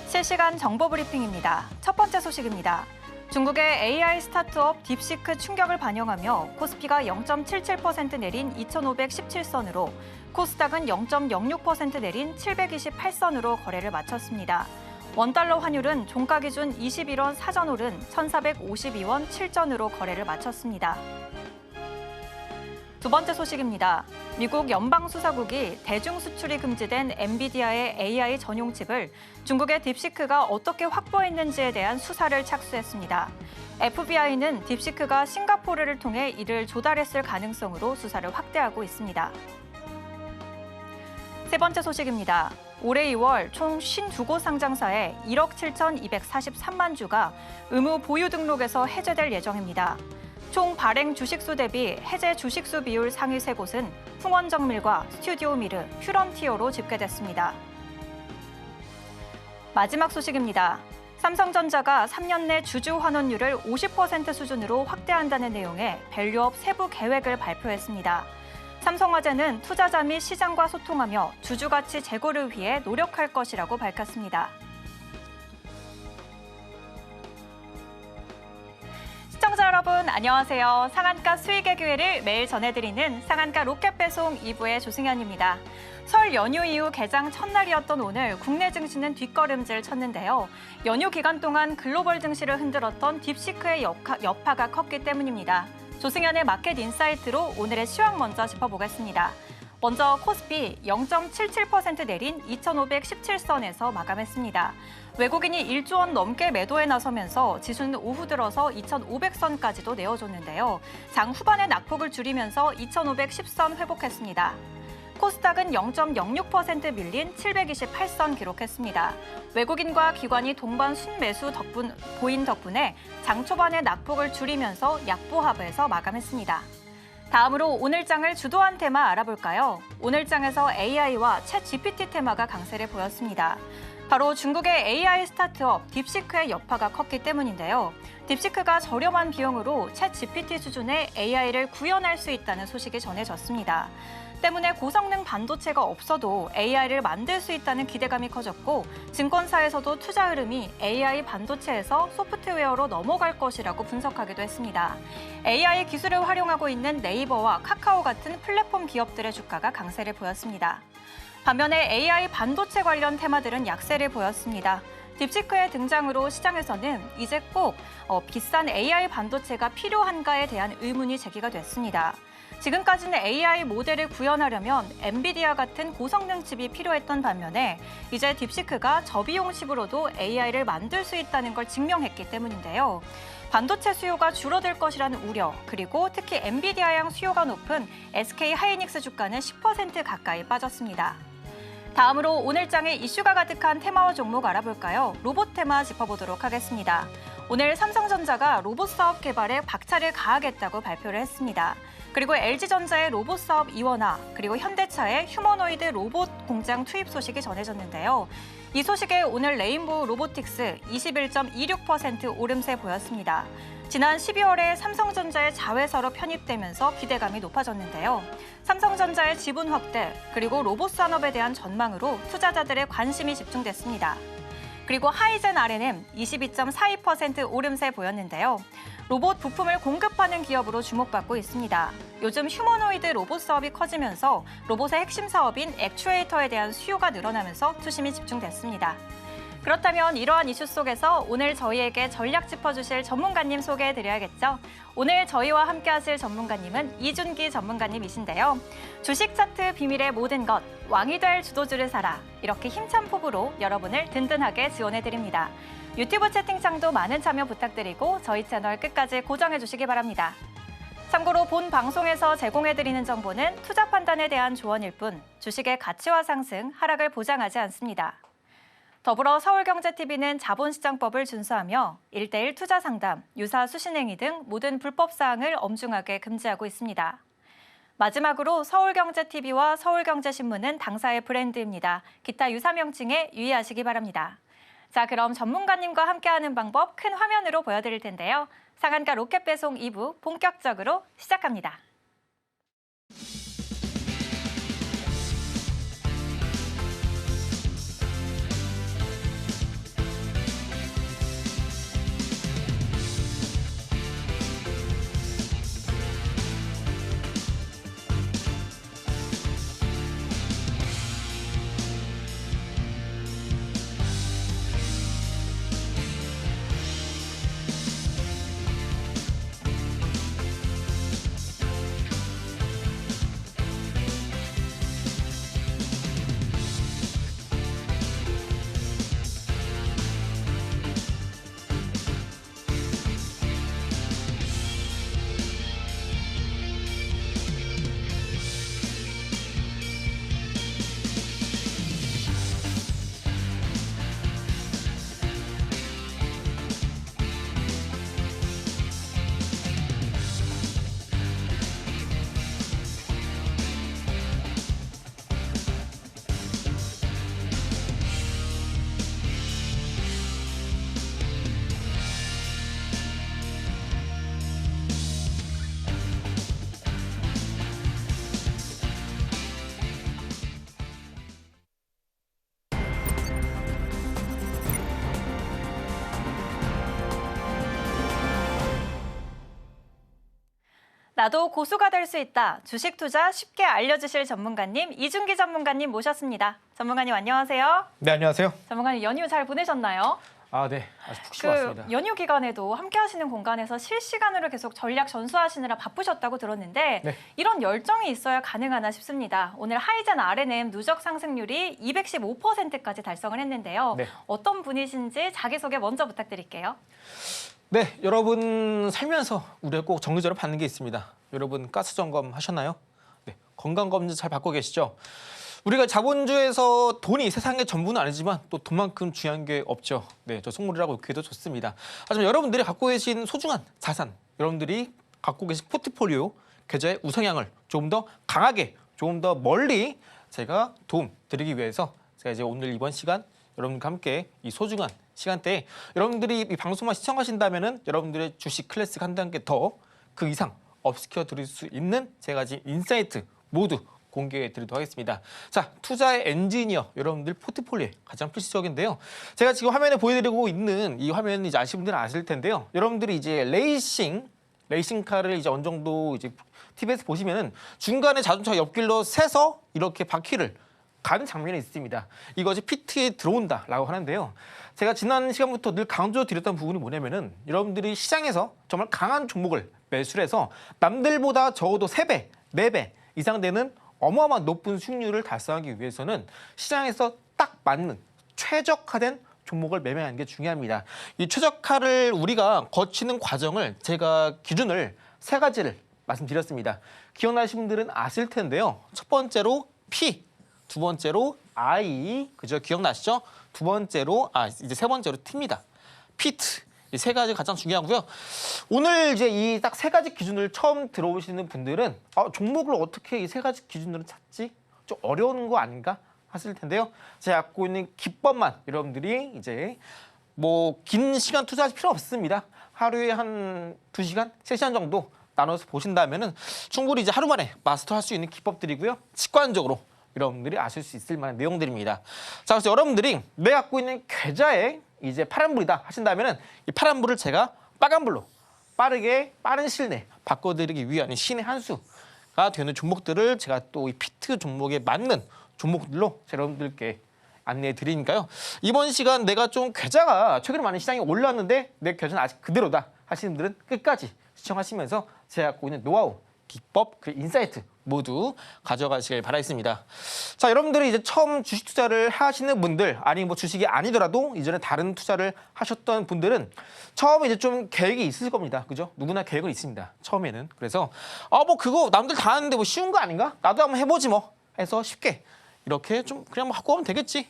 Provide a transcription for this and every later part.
실시간 정보 브리핑입니다. 첫 번째 소식입니다. 중국의 AI 스타트업 딥시크 충격을 반영하며 코스피가 0.77% 내린 2,517선으로 코스닥은 0.06% 내린 728선으로 거래를 마쳤습니다. 원달러 환율은 종가 기준 21원 4전 오른 1,452원 7전으로 거래를 마쳤습니다. 두 번째 소식입니다. 미국 연방수사국이 대중 수출이 금지된 엔비디아의 AI 전용 칩을 중국의 딥시크가 어떻게 확보했는지에 대한 수사를 착수했습니다. FBI는 딥시크가 싱가포르를 통해 이를 조달했을 가능성으로 수사를 확대하고 있습니다. 세 번째 소식입니다. 올해 2월 총 52곳 상장사에 1억 7,243만 주가 의무 보유 등록에서 해제될 예정입니다. 총 발행 주식수 대비 해제 주식수 비율 상위 3곳은 풍원정밀과 스튜디오 미르, 퓨런티어로 집계됐습니다. 마지막 소식입니다. 삼성전자가 3년 내 주주 환원율을 50% 수준으로 확대한다는 내용의 밸류업 세부 계획을 발표했습니다. 삼성화재는 투자자 및 시장과 소통하며 주주 가치 제고를 위해 노력할 것이라고 밝혔습니다. 시청자 여러분 안녕하세요. 상한가 수익의 기회를 매일 전해드리는 상한가 로켓 배송 2부의 조승현입니다. 설 연휴 이후 개장 첫날이었던 오늘 국내 증시는 뒷걸음질 쳤는데요. 연휴 기간 동안 글로벌 증시를 흔들었던 딥시크의 여파가 컸기 때문입니다. 조승현의 마켓 인사이트로 오늘의 시황 먼저 짚어보겠습니다. 먼저 코스피 0.77% 내린 2,517선에서 마감했습니다. 외국인이 1조 원 넘게 매도에 나서면서 지수는 오후 들어서 2,500선까지도 내어줬는데요. 장 후반에 낙폭을 줄이면서 2,510선 회복했습니다. 코스닥은 0.06% 밀린 728선 기록했습니다. 외국인과 기관이 동반 순매수 보인 덕분에 장 초반에 낙폭을 줄이면서 약보합에서 마감했습니다. 다음으로 오늘 장을 주도한 테마 알아볼까요? 오늘 장에서 AI와 챗 GPT 테마가 강세를 보였습니다. 바로 중국의 AI 스타트업 딥시크의 여파가 컸기 때문인데요. 딥시크가 저렴한 비용으로 챗 GPT 수준의 AI를 구현할 수 있다는 소식이 전해졌습니다. 때문에 고성능 반도체가 없어도 AI를 만들 수 있다는 기대감이 커졌고 증권사에서도 투자 흐름이 AI 반도체에서 소프트웨어로 넘어갈 것이라고 분석하기도 했습니다. AI 기술을 활용하고 있는 네이버와 카카오 같은 플랫폼 기업들의 주가가 강세를 보였습니다. 반면에 AI 반도체 관련 테마들은 약세를 보였습니다. 딥시크의 등장으로 시장에서는 이제 꼭 비싼 AI 반도체가 필요한가에 대한 의문이 제기가 됐습니다. 지금까지는 AI 모델을 구현하려면 엔비디아 같은 고성능 칩이 필요했던 반면에 이제 딥시크가 저비용 칩으로도 AI를 만들 수 있다는 걸 증명했기 때문인데요. 반도체 수요가 줄어들 것이라는 우려, 그리고 특히 엔비디아양 수요가 높은 SK 하이닉스 주가는 10% 가까이 빠졌습니다. 다음으로 오늘 장에 이슈가 가득한 테마와 종목 알아볼까요? 로봇 테마 짚어보도록 하겠습니다. 오늘 삼성전자가 로봇 사업 개발에 박차를 가하겠다고 발표를 했습니다. 그리고 LG전자의 로봇 사업 이원화, 그리고 현대차의 휴머노이드 로봇 공장 투입 소식이 전해졌는데요. 이 소식에 오늘 레인보우 로보틱스 21.26% 오름세 보였습니다. 지난 12월에 삼성전자의 자회사로 편입되면서 기대감이 높아졌는데요. 삼성전자의 지분 확대, 그리고 로봇 산업에 대한 전망으로 투자자들의 관심이 집중됐습니다. 그리고 하이젠 R&M 22.42% 오름세 보였는데요. 로봇 부품을 공급하는 기업으로 주목받고 있습니다. 요즘 휴머노이드 로봇 사업이 커지면서 로봇의 핵심 사업인 액추에이터에 대한 수요가 늘어나면서 투심이 집중됐습니다. 그렇다면 이러한 이슈 속에서 오늘 저희에게 전략 짚어주실 전문가님 소개해드려야겠죠. 오늘 저희와 함께하실 전문가님은 이준기 전문가님이신데요. 주식 차트 비밀의 모든 것, 왕이 될 주도주를 사라. 이렇게 힘찬 포부로 여러분을 든든하게 지원해드립니다. 유튜브 채팅창도 많은 참여 부탁드리고 저희 채널 끝까지 고정해주시기 바랍니다. 참고로 본 방송에서 제공해드리는 정보는 투자 판단에 대한 조언일 뿐 주식의 가치와 상승, 하락을 보장하지 않습니다. 더불어 서울경제TV는 자본시장법을 준수하며 1:1 투자 상담, 유사 수신행위 등 모든 불법 사항을 엄중하게 금지하고 있습니다. 마지막으로 서울경제TV와 서울경제신문은 당사의 브랜드입니다. 기타 유사 명칭에 유의하시기 바랍니다. 자, 그럼 전문가님과 함께하는 방법 큰 화면으로 보여드릴 텐데요. 상한가 로켓 배송 2부 본격적으로 시작합니다. 나도 고수가 될 수 있다. 주식 투자 쉽게 알려주실 전문가님 이준기 전문가님 모셨습니다. 전문가님 안녕하세요. 네, 안녕하세요. 전문가님 연휴 잘 보내셨나요? 네. 아주 푹 쉬고 왔습니다. 연휴 기간에도 함께 하시는 공간에서 실시간으로 계속 전략 전수하시느라 바쁘셨다고 들었는데 네. 이런 열정이 있어야 가능하나 싶습니다. 오늘 하이젠 RNM 누적 상승률이 215%까지 달성을 했는데요. 네. 어떤 분이신지 자기소개 먼저 부탁드릴게요. 네, 여러분 살면서 우리가 꼭 정기적으로 받는 게 있습니다. 여러분 가스 점검 하셨나요? 네, 건강 검진 잘 받고 계시죠? 우리가 자본주의에서 돈이 세상의 전부는 아니지만 또 돈만큼 중요한 게 없죠. 네, 저 속물이라고 욕해도 좋습니다. 하지만 여러분들이 갖고 계신 소중한 자산, 여러분들이 갖고 계신 포트폴리오, 계좌의 우상향을 조금 더 강하게, 조금 더 멀리 제가 도움 드리기 위해서 제가 이제 오늘 이번 시간 여러분과 함께 이 소중한 시간대에 여러분들이 이 방송만 시청하신다면은 여러분들의 주식 클래식 한 단계 더 그 이상 업시켜 드릴 수 있는 제가 지금 인사이트 모두 공개해 드리도록 하겠습니다. 자, 투자의 엔지니어 여러분들 포트폴리오에 가장 필수적인데요. 제가 지금 화면에 보여드리고 있는 이 화면은 이제 아시는 분들은 아실 텐데요. 여러분들이 이제 레이싱카를 이제 어느 정도 이제 TV에서 보시면은 중간에 자동차 옆길로 새서 이렇게 바퀴를 가는 장면이 있습니다. 이것이 피트에 들어온다라고 하는데요. 제가 지난 시간부터 늘 강조드렸던 부분이 뭐냐면은 여러분들이 시장에서 정말 강한 종목을 매수를 해서 남들보다 적어도 3배, 4배 이상 되는 어마어마한 높은 수익률을 달성하기 위해서는 시장에서 딱 맞는 최적화된 종목을 매매하는 게 중요합니다. 이 최적화를 우리가 거치는 과정을 제가 기준을 3가지를 말씀드렸습니다. 기억나시는 분들은 아실 텐데요. 첫 번째로 P, 두 번째로 I, 그죠? 기억나시죠? 두 번째로 이제 세 번째로 T입니다. 피트. 이 3가지 가장 중요하고요. 오늘 이제 이 딱 3가지 기준을 처음 들어오시는 분들은 종목을 어떻게 이 3가지 기준으로 찾지? 좀 어려운 거 아닌가 하실 텐데요. 제가 갖고 있는 기법만 여러분들이 이제 뭐 긴 시간 투자하실 필요 없습니다. 하루에 한 2시간, 3시간 정도 나눠서 보신다면은 충분히 이제 하루 만에 마스터할 수 있는 기법들이고요. 직관적으로 여러분들이 아실 수 있을 만한 내용들입니다. 자, 그래서 여러분들이 내가 갖고 있는 계좌에 이제 파란불이다 하신다면은 이 파란불을 제가 빨간불로 빠른 시일 내에 바꿔드리기 위한 신의 한 수가 되는 종목들을 제가 또 이 피트 종목에 맞는 종목들로 여러분들께 안내해 드리니까요. 이번 시간 내가 좀 계좌가 최근에 많이 시장이 올랐는데 내 계좌는 아직 그대로다 하시는 분들은 끝까지 시청하시면서 제가 갖고 있는 노하우, 기법, 그 인사이트 모두 가져가시길 바라겠습니다. 자, 여러분들이 이제 처음 주식 투자를 하시는 분들, 아니 뭐 주식이 아니더라도 이전에 다른 투자를 하셨던 분들은 처음에 이제 좀 계획이 있을 겁니다. 그죠? 누구나 계획은 있습니다. 처음에는. 그래서 뭐 그거 남들 다 하는데 뭐 쉬운 거 아닌가? 나도 한번 해보지 뭐 해서 쉽게 이렇게 좀 그냥 뭐 갖고 가면 되겠지.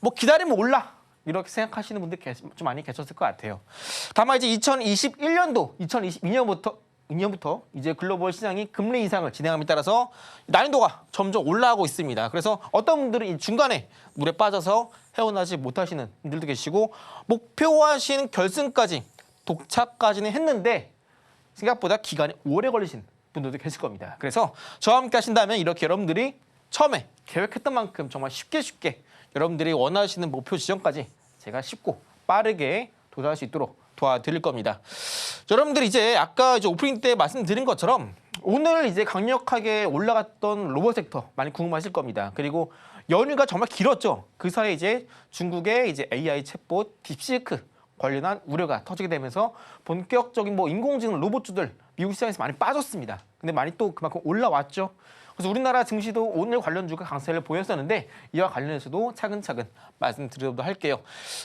뭐 기다리면 올라. 이렇게 생각하시는 분들 좀 많이 계셨을 것 같아요. 다만 이제 2021년도, 2022년부터 이제 글로벌 시장이 금리 인상을 진행함에 따라서 난이도가 점점 올라가고 있습니다. 그래서 어떤 분들은 이 중간에 물에 빠져서 헤어나지 못하시는 분들도 계시고 목표하신 결승까지 독차까지는 했는데 생각보다 기간이 오래 걸리신 분들도 계실 겁니다. 그래서 저와 함께 하신다면 이렇게 여러분들이 처음에 계획했던 만큼 정말 쉽게 여러분들이 원하시는 목표 지점까지 제가 쉽고 빠르게 도달할 수 있도록 도와드릴 겁니다. 여러분들 이제 아까 이제 오프닝 때 말씀드린 것처럼 오늘 이제 강력하게 올라갔던 로봇 섹터 많이 궁금하실 겁니다. 그리고 연휴가 정말 길었죠. 그 사이에 이제 중국의 이제 AI 챗봇 딥시크 관련한 우려가 터지게 되면서 본격적인 뭐 인공지능 로봇주들 미국 시장에서 많이 빠졌습니다. 근데 많이 또 그만큼 올라왔죠. 그래서 우리나라 증시도 오늘 관련주가 강세를 보였었는데 이와 관련해서도 차근차근 말씀드리도록 할게요.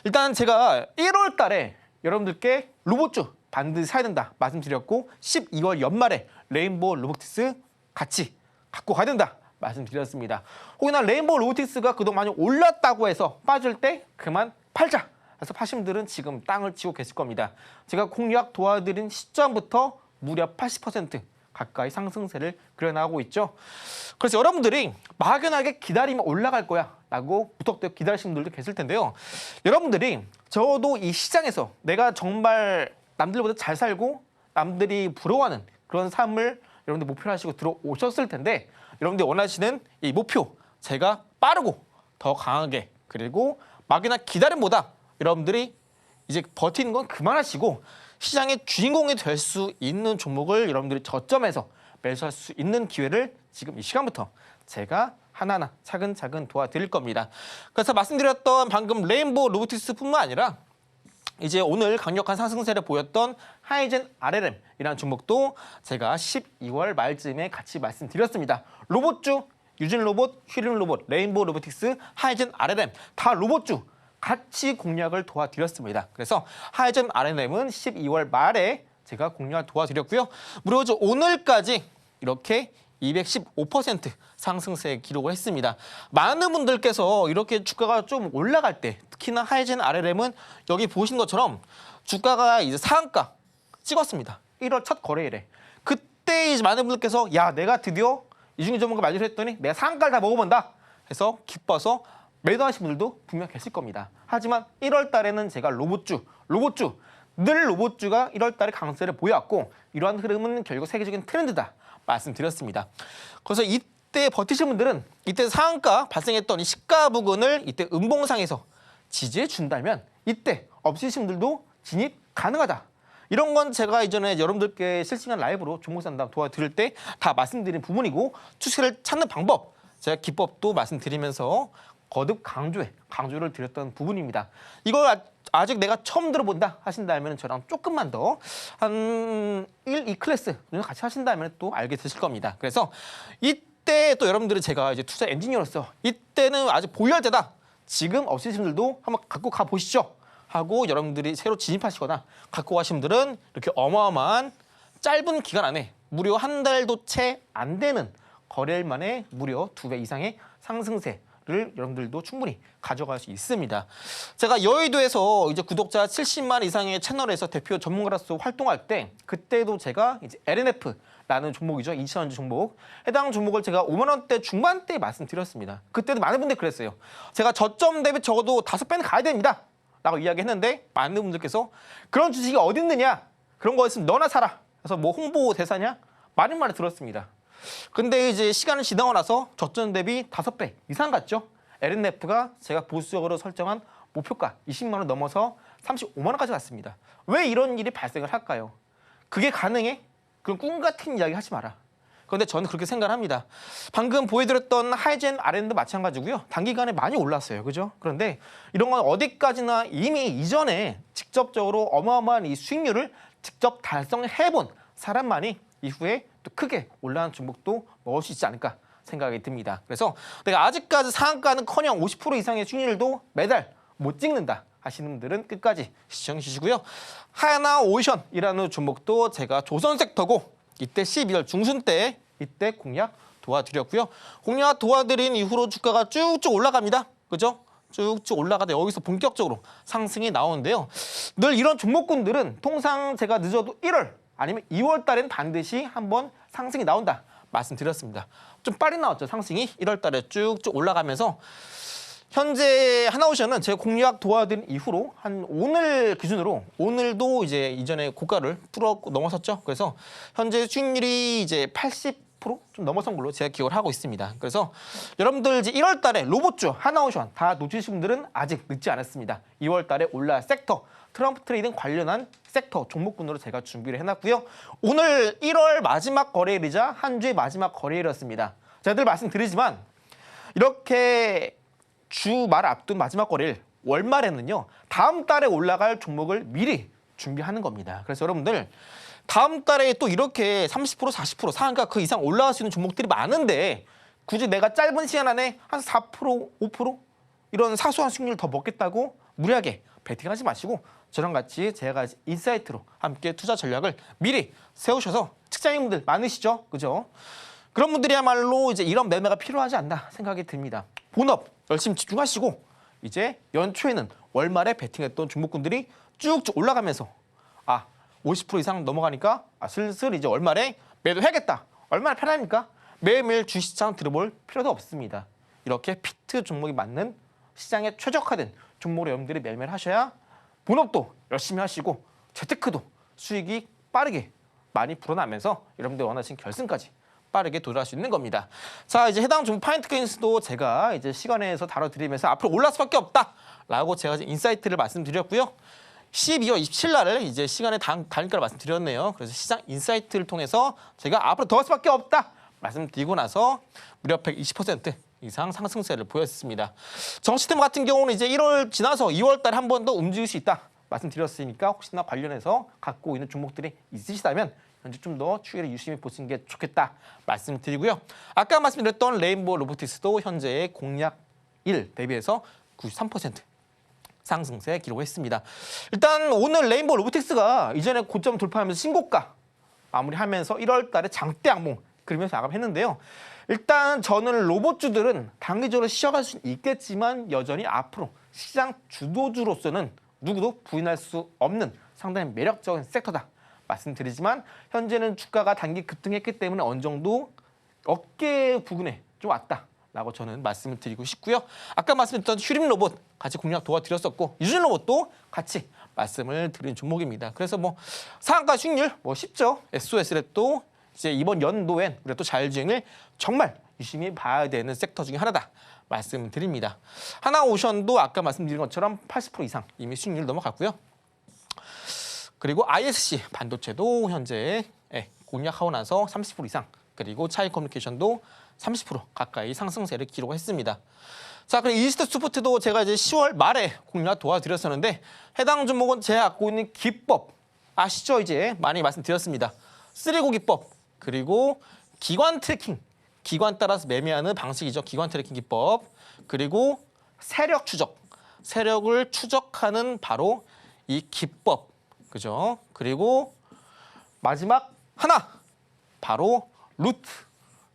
일단 제가 1월 달에 여러분들께 로봇주 반드시 사야 된다 말씀드렸고 12월 연말에 레인보우 로보틱스 같이 갖고 가야 된다 말씀드렸습니다. 혹여나 레인보우 로보틱스가 그동안 많이 올랐다고 해서 빠질 때 그만 팔자. 그래서 파신 분들은 지금 땅을 치고 계실 겁니다. 제가 공략 도와드린 시점부터 무려 80% 가까이 상승세를 그려나가고 있죠. 그래서 여러분들이 막연하게 기다리면 올라갈 거야 라고 무턱대고 기다리시는 분들도 계실 텐데요. 여러분들이 저도 이 시장에서 내가 정말 남들보다 잘 살고 남들이 부러워하는 그런 삶을 여러분들 목표로 하시고 들어오셨을 텐데 여러분들이 원하시는 이 목표 제가 빠르고 더 강하게 그리고 막연한 기다림보다 여러분들이 이제 버티는 건 그만하시고 시장의 주인공이 될 수 있는 종목을 여러분들이 저점에서 매수할 수 있는 기회를 지금 이 시간부터 제가 하나하나 차근차근 도와드릴 겁니다. 그래서 말씀드렸던 방금 레인보우 로보틱스뿐만 아니라 이제 오늘 강력한 상승세를 보였던 하이젠 RLM이라는 종목도 제가 12월 말쯤에 같이 말씀드렸습니다. 로봇주, 유진 로봇, 휘림 로봇, 레인보우 로보틱스, 하이젠 RLM 다 로봇주 같이 공략을 도와드렸습니다. 그래서 하이젠 RLM은 12월 말에 제가 공략을 도와드렸고요. 무려 오늘까지 이렇게 215% 상승세 기록을 했습니다. 많은 분들께서 이렇게 주가가 좀 올라갈 때 특히나 하이젠 RLM은 여기 보신 것처럼 주가가 이제 상한가 찍었습니다. 1월 첫 거래일에. 그때 이제 많은 분들께서 야 내가 드디어 이중기 전문가 말리를 했더니 내가 상한가를 다 먹어본다 해서 기뻐서 매도하신 분들도 분명 계실 겁니다. 하지만 1월 달에는 제가 로봇주 늘 로봇주가 1월 달에 강세를 보여왔고 이러한 흐름은 결국 세계적인 트렌드다 말씀드렸습니다. 그래서 이때 버티신 분들은 이때 상한가 발생했던 이 시가 부근을 이때 음봉상에서 지지해 준다면 이때 없으신 분들도 진입 가능하다. 이런 건 제가 이전에 여러분들께 실시간 라이브로 종목 상담 도와드릴 때 다 말씀드린 부분이고 추세를 찾는 방법, 제가 기법도 말씀드리면서 거듭 강조를 드렸던 부분입니다. 이걸 아직 내가 처음 들어본다 하신다면 저랑 조금만 더 한 1, 2클래스 같이 하신다면 또 알게 되실 겁니다. 그래서 이때 또 여러분들이 제가 이제 투자 엔지니어로서 이때는 아직 보유할 때다. 지금 없으신 분들도 한번 갖고 가보시죠. 하고 여러분들이 새로 진입하시거나 갖고 가신 분들은 이렇게 어마어마한 짧은 기간 안에 무려 한 달도 채 안 되는 거래일 만에 무려 2배 이상의 상승세를 여러분들도 충분히 가져갈 수 있습니다. 제가 여의도에서 이제 구독자 70만 이상의 채널에서 대표 전문가로서 활동할 때 그때도 제가 이제 LNF라는 종목이죠. 2,000원주 종목. 해당 종목을 제가 5만 원대 중반대에 말씀드렸습니다. 그때도 많은 분들이 그랬어요. 제가 저점 대비 적어도 5배는 가야 됩니다. 라고 이야기했는데 많은 분들께서 그런 주식이 어디 있느냐? 그런 거 있으면 너나 사라. 그래서 뭐 홍보 대사냐? 많은 말을 들었습니다. 근데 이제 시간을 지나고 나서 저점 대비 5배 이상 갔죠. LNF가 제가 보수적으로 설정한 목표가 20만 원 넘어서 35만 원까지 갔습니다. 왜 이런 일이 발생을 할까요? 그게 가능해? 그럼 꿈 같은 이야기 하지 마라. 그런데 저는 그렇게 생각을 합니다. 방금 보여드렸던 하이젠 RLM도 마찬가지고요. 단기간에 많이 올랐어요. 그죠? 그런데 이런 건 어디까지나 이미 이전에 직접적으로 어마어마한 이 수익률을 직접 달성해본 사람만이 이후에 또 크게 올라간 종목도 넣을 수 있지 않을까 생각이 듭니다. 그래서 내가 아직까지 상한가는커녕 50% 이상의 수익률도 매달 못 찍는다 하시는 분들은 끝까지 시청해 주시고요. 하나오션이라는 종목도 제가 조선 섹터고 이때 12월 중순 때 이때 공략 도와드렸고요. 공략 도와드린 이후로 주가가 쭉쭉 올라갑니다. 그죠? 쭉쭉 올라가다 여기서 본격적으로 상승이 나오는데요. 늘 이런 종목군들은 통상 제가 늦어도 1월 아니면 2월 달엔 반드시 한번 상승이 나온다 말씀드렸습니다. 좀 빨리 나왔죠. 상승이 1월 달에 쭉쭉 올라가면서 현재 하나오션은 제가 공략 도와드린 이후로 한 오늘 기준으로 오늘도 이제 이전에 고가를 뚫었고 넘어섰죠. 그래서 현재 수익률이 이제 80%좀 넘어선 걸로 제가 기억을 하고 있습니다. 그래서 여러분들 이제 1월 달에 로봇주 하나오션 다 놓치신 분들은 아직 늦지 않았습니다. 2월 달에 올라갈 섹터 트럼프 트레이딩 관련한 섹터 종목군으로 제가 준비를 해놨고요. 오늘 1월 마지막 거래일이자 한 주의 마지막 거래일이었습니다. 제가 늘 말씀드리지만 이렇게 주말 앞둔 마지막 거래일 월말에는요. 다음 달에 올라갈 종목을 미리 준비하는 겁니다. 그래서 여러분들 다음 달에 또 이렇게 30% 40% 상한가 그 이상 올라갈 수 있는 종목들이 많은데 굳이 내가 짧은 시간 안에 한 4% 5% 이런 사소한 수익률 더 먹겠다고 무리하게 베팅하지 마시고 저랑 같이 제가 인사이트로 함께 투자 전략을 미리 세우셔서 직장인분들 많으시죠? 그죠? 그런 분들이야말로 이제 이런 매매가 필요하지 않나 생각이 듭니다. 본업 열심히 집중하시고 이제 연초에는 월말에 베팅했던 종목군들이 쭉쭉 올라가면서 50% 이상 넘어가니까 슬슬 이제 월말에 매도해야겠다. 얼마나 편합니까? 매일매일 주식시장 들어볼 필요도 없습니다. 이렇게 피트 종목이 맞는 시장에 최적화된 종목으로 여러분들이 매매를 하셔야 본업도 열심히 하시고 재테크도 수익이 빠르게 많이 불어나면서 여러분들 원하시는 결승까지 빠르게 도달할 수 있는 겁니다. 자, 이제 해당 종목 파인트 게임스도 제가 이제 시간에서 다뤄드리면서 앞으로 올라갈 수밖에 없다라고 제가 인사이트를 말씀드렸고요. 12월 27일 날 이제 시간의 단가를 말씀드렸네요. 그래서 시장 인사이트를 통해서 제가 앞으로 더 할 수밖에 없다 말씀드리고 나서 무려 120% 이상 상승세를 보였습니다. 정시템 같은 경우는 이제 1월 지나서 2월 달에 한 번 더 움직일 수 있다 말씀드렸으니까 혹시나 관련해서 갖고 있는 종목들이 있으시다면 현재 좀 더 추이를 유심히 보시는 게 좋겠다 말씀드리고요. 아까 말씀드렸던 레인보우 로보틱스도 현재 공략 1 대비해서 93% 상승세 기록했습니다. 일단 오늘 레인보우 로보틱스가 이전에 고점 돌파하면서 신고가 마무리하면서 1월 달에 장대 악몽 그리면서 마감했는데요. 일단 저는 로봇주들은 단기적으로 쉬어갈 수 있겠지만 여전히 앞으로 시장 주도주로서는 누구도 부인할 수 없는 상당히 매력적인 섹터다 말씀드리지만 현재는 주가가 단기 급등했기 때문에 어느 정도 어깨 부근에 좀 왔다라고 저는 말씀을 드리고 싶고요. 아까 말씀드렸던 휴림 로봇 같이 공략 도와드렸었고 유진 로봇도 같이 말씀을 드린 종목입니다. 그래서 뭐 상한가 수익률 뭐 쉽죠. SOS랩도 이제 이번 연도엔 우리가 또 자율주행을 정말 유심히 봐야 되는 섹터 중에 하나다 말씀드립니다. 하나오션도 아까 말씀드린 것처럼 80% 이상 이미 수익률 넘어갔고요. 그리고 ISC 반도체도 현재 공략하고 나서 30% 이상 그리고 차이 커뮤니케이션도 30% 가까이 상승세를 기록했습니다. 자, 그리고 이스트 스포트도 제가 이제 10월 말에 공략 도와드렸었는데 해당 종목은 제가 갖고 있는 기법 아시죠? 이제 많이 말씀드렸습니다. 3고 기법 그리고 기관 트래킹 기관 따라서 매매하는 방식이죠. 기관 트래킹 기법 그리고 세력 추적 세력을 추적하는 바로 이 기법 그죠? 그리고 마지막 하나 바로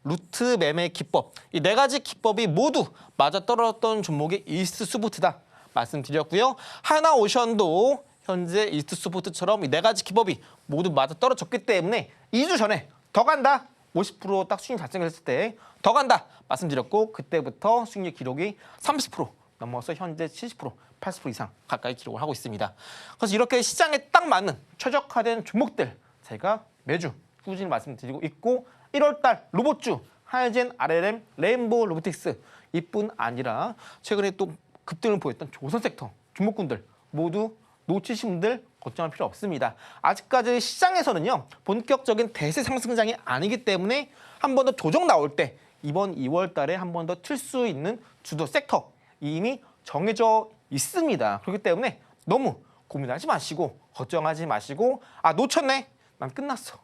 루트 매매 기법 이 네 가지 기법이 모두 맞아떨어졌던 종목이 이스트 스포트다 말씀드렸고요. 하나오션도 현재 이스트 스포트처럼 이 네 가지 기법이 모두 맞아떨어졌기 때문에 2주 전에 더 간다 50% 수익 달성했을 때 더 간다 말씀드렸고 그때부터 수익률 기록이 30% 넘어서 현재 70% 80% 이상 가까이 기록을 하고 있습니다. 그래서 이렇게 시장에 딱 맞는 최적화된 종목들 제가 매주 꾸준히 말씀드리고 있고 1월달 로봇주 하이젠 RLM 레인보우 로보틱스 이뿐 아니라 최근에 또 급등을 보였던 조선 섹터 종목군들 모두 놓치신 분들 걱정할 필요 없습니다. 아직까지 시장에서는요 본격적인 대세 상승장이 아니기 때문에 한 번 더 조정 나올 때 이번 2월 달에 한 번 더 틀 수 있는 주도 섹터 이미 정해져 있습니다. 그렇기 때문에 너무 고민하지 마시고 걱정하지 마시고 아 놓쳤네 난 끝났어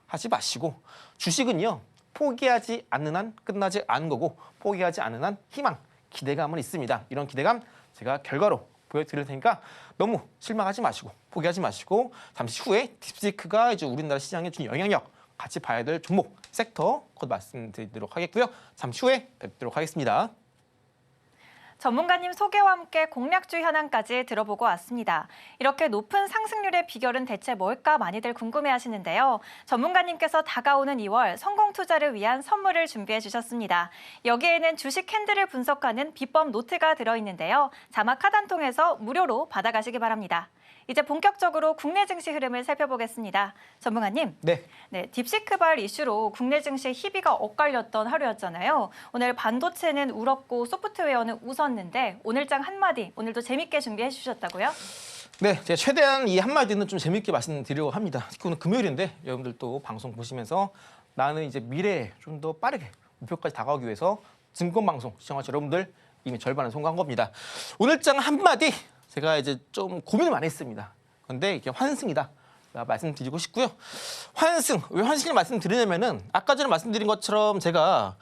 하지 마시고 주식은요 포기하지 않는 한 끝나지 않은 거고 포기하지 않는 한 희망 기대감은 있습니다. 이런 기대감 제가 결과로 보여드릴 테니까 너무 실망하지 마시고 포기하지 마시고 잠시 후에 딥시크가 이제 우리나라 시장에 주는 영향력 같이 봐야 될 종목 섹터 곧 말씀드리도록 하겠고요. 잠시 후에 뵙도록 하겠습니다. 전문가님 소개와 함께 공략주 현황까지 들어보고 왔습니다. 이렇게 높은 상승률의 비결은 대체 뭘까 많이들 궁금해하시는데요. 전문가님께서 다가오는 2월 성공 투자를 위한 선물을 준비해 주셨습니다. 여기에는 주식 캔들을 분석하는 비법 노트가 들어있는데요. 자막 하단 통해서 무료로 받아가시기 바랍니다. 이제 본격적으로 국내 증시 흐름을 살펴보겠습니다. 전문가님, 네, 딥시크발 이슈로 국내 증시의 희비가 엇갈렸던 하루였잖아요. 오늘 반도체는 울었고 소프트웨어는 웃었는데 오늘장 한마디 오늘도 재밌게 준비해 주셨다고요? 네, 제가 최대한 이 한마디는 좀 재밌게 말씀드리려고 합니다. 특히 오늘 금요일인데 여러분들 또 방송 보시면서 나는 이제 미래에 좀 더 빠르게 목표까지 다가오기 위해서 증권방송 시청하신 여러분들 이미 절반을 성공한 겁니다. 오늘장 한마디 제가 이제 좀 고민을 많이 했습니다. 그런데 이게 환승이다 말씀드리고 싶고요. 환승, 왜 환승을 말씀드리냐면은 아까 전에 말씀드린 것처럼 제가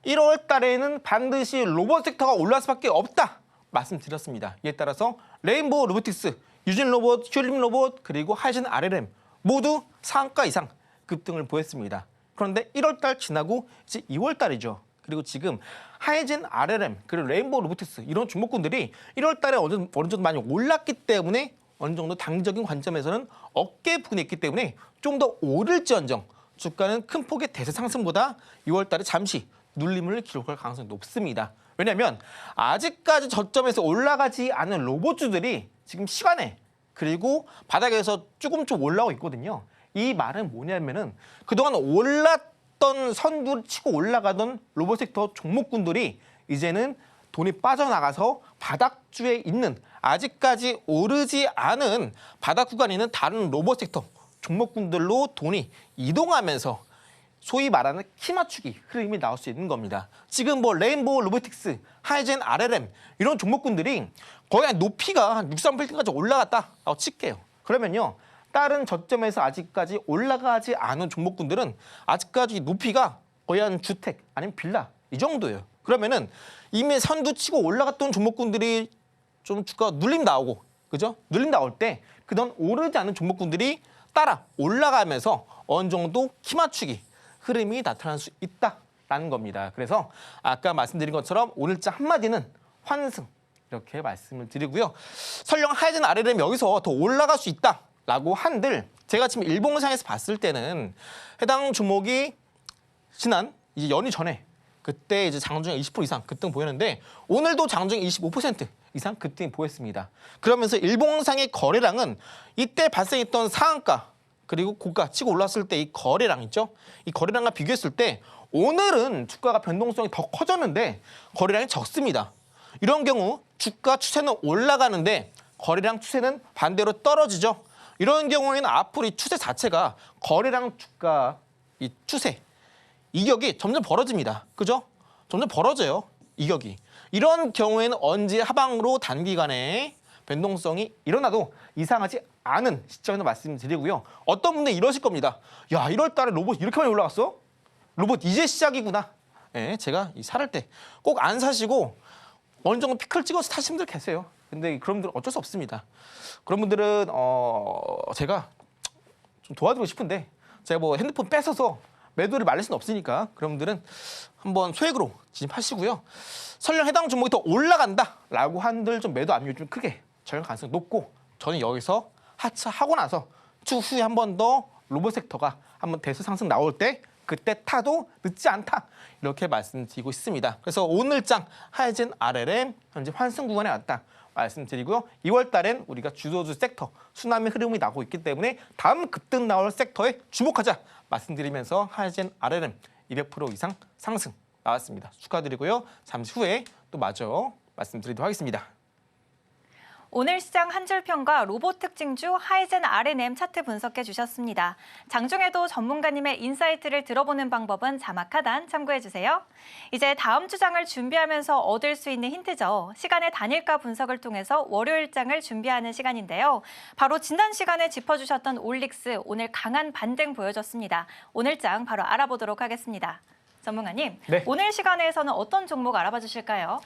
1월 달에는 반드시 로봇 섹터가 올라갈 수밖에 없다 말씀드렸습니다. 이에 따라서 레인보우 로보틱스, 유진 로봇, 휴림 로봇 그리고 하이젠 RLM 모두 상한가 이상 급등을 보였습니다. 그런데 1월 달 지나고 이제 2월 달이죠. 그리고 지금 하이젠 RLM 그리고 레인보우 로보틱스 이런 종목군들이 1월 달에 어느 정도 많이 올랐기 때문에 어느 정도 단기적인 관점에서는 어깨 부근에 있기 때문에 좀 더 오를지언정 주가는 큰 폭의 대세 상승보다 2월 달에 잠시 눌림을 기록할 가능성이 높습니다. 왜냐하면 아직까지 저점에서 올라가지 않은 로봇주들이 지금 시간에 그리고 바닥에서 조금 올라오고 있거든요. 이 말은 뭐냐면은 그동안 올랐던 선두를 치고 올라가던 로봇 섹터 종목군들이 이제는 돈이 빠져나가서 바닥주에 있는 아직까지 오르지 않은 바닥 구간에 있는 다른 로봇 섹터 종목군들로 돈이 이동하면서 소위 말하는 키 맞추기 흐름이 나올 수 있는 겁니다. 지금 뭐 레인보우 로보틱스, 하이젠 RLM 이런 종목군들이 거의 한 높이가 한 63%까지 올라갔다라고 칠게요. 그러면요. 다른 저점에서 아직까지 올라가지 않은 종목군들은 아직까지 높이가 거의 한 주택 아니면 빌라 이 정도예요. 그러면은 이미 선두 치고 올라갔던 종목군들이 좀 주가 눌림 나오고 그죠? 눌림 나올 때 그동안 오르지 않은 종목군들이 따라 올라가면서 어느 정도 키 맞추기 흐름이 나타날 수 있다라는 겁니다. 그래서 아까 말씀드린 것처럼 오늘자 한마디는 환승 이렇게 말씀을 드리고요. 설령 하이젠 RLM 여기서 더 올라갈 수 있다라고 한들 제가 지금 일봉상에서 봤을 때는 해당 종목이 지난 이제 연휴 전에 그때 이제 장중에 20% 이상 급등 보였는데 오늘도 장중에 25% 이상 급등이 보였습니다. 그러면서 일봉상의 거래량은 이때 발생했던 상한가 그리고 고가 치고 올랐을 때 이 거래량 있죠? 이 거래량과 비교했을 때 오늘은 주가가 변동성이 더 커졌는데 거래량이 적습니다. 이런 경우 주가 추세는 올라가는데 거래량 추세는 반대로 떨어지죠. 이런 경우에는 앞으로 이 추세 자체가 거래량 주가 이 추세 이격이 점점 벌어집니다. 그죠? 점점 벌어져요. 이격이. 이런 경우에는 언제 하방으로 단기간에 변동성이 일어나도 이상하지 않은 시점에서 말씀드리고요. 어떤 분들은 이러실 겁니다. 야, 1월 달에 로봇 이렇게 많이 올라갔어? 로봇 이제 시작이구나. 예, 제가 이 사를 때 꼭 안 사시고 어느 정도 피크를 찍어서 타시는 분들 계세요. 근데 그런 분들은 어쩔 수 없습니다. 그런 분들은 제가 좀 도와드리고 싶은데 제가 뭐 핸드폰 뺏어서 매도를 말릴 수는 없으니까 그런 분들은 한번 소액으로 진입하시고요. 설령 해당 종목이 더 올라간다라고 한들 좀 매도 압력이 좀 크게 적용 가능성이 높고 저는 여기서 하차하고 나서 추후에 한 번 더 로봇 섹터가 한번 대수 상승 나올 때 그때 타도 늦지 않다 이렇게 말씀드리고 있습니다. 그래서 오늘장 하이젠 RLM 현재 환승 구간에 왔다 말씀드리고요. 2월 달엔 우리가 주도주 섹터 순환의 흐름이 나고 있기 때문에 다음 급등 나올 섹터에 주목하자 말씀드리면서 하이젠 RLM 200% 이상 상승 나왔습니다. 축하드리고요. 잠시 후에 또 마저 말씀드리도록 하겠습니다. 오늘 시장 한 줄 평과 로봇 특징주 하이젠 RNM 차트 분석해 주셨습니다. 장중에도 전문가님의 인사이트를 들어보는 방법은 자막 하단 참고해 주세요. 이제 다음 주장을 준비하면서 얻을 수 있는 힌트죠. 시간의 단일가 분석을 통해서 월요일장을 준비하는 시간인데요. 바로 지난 시간에 짚어주셨던 올릭스 오늘 강한 반등 보여줬습니다. 오늘장 바로 알아보도록 하겠습니다. 전문가님, 네. 오늘 시간에서는 어떤 종목 알아봐 주실까요?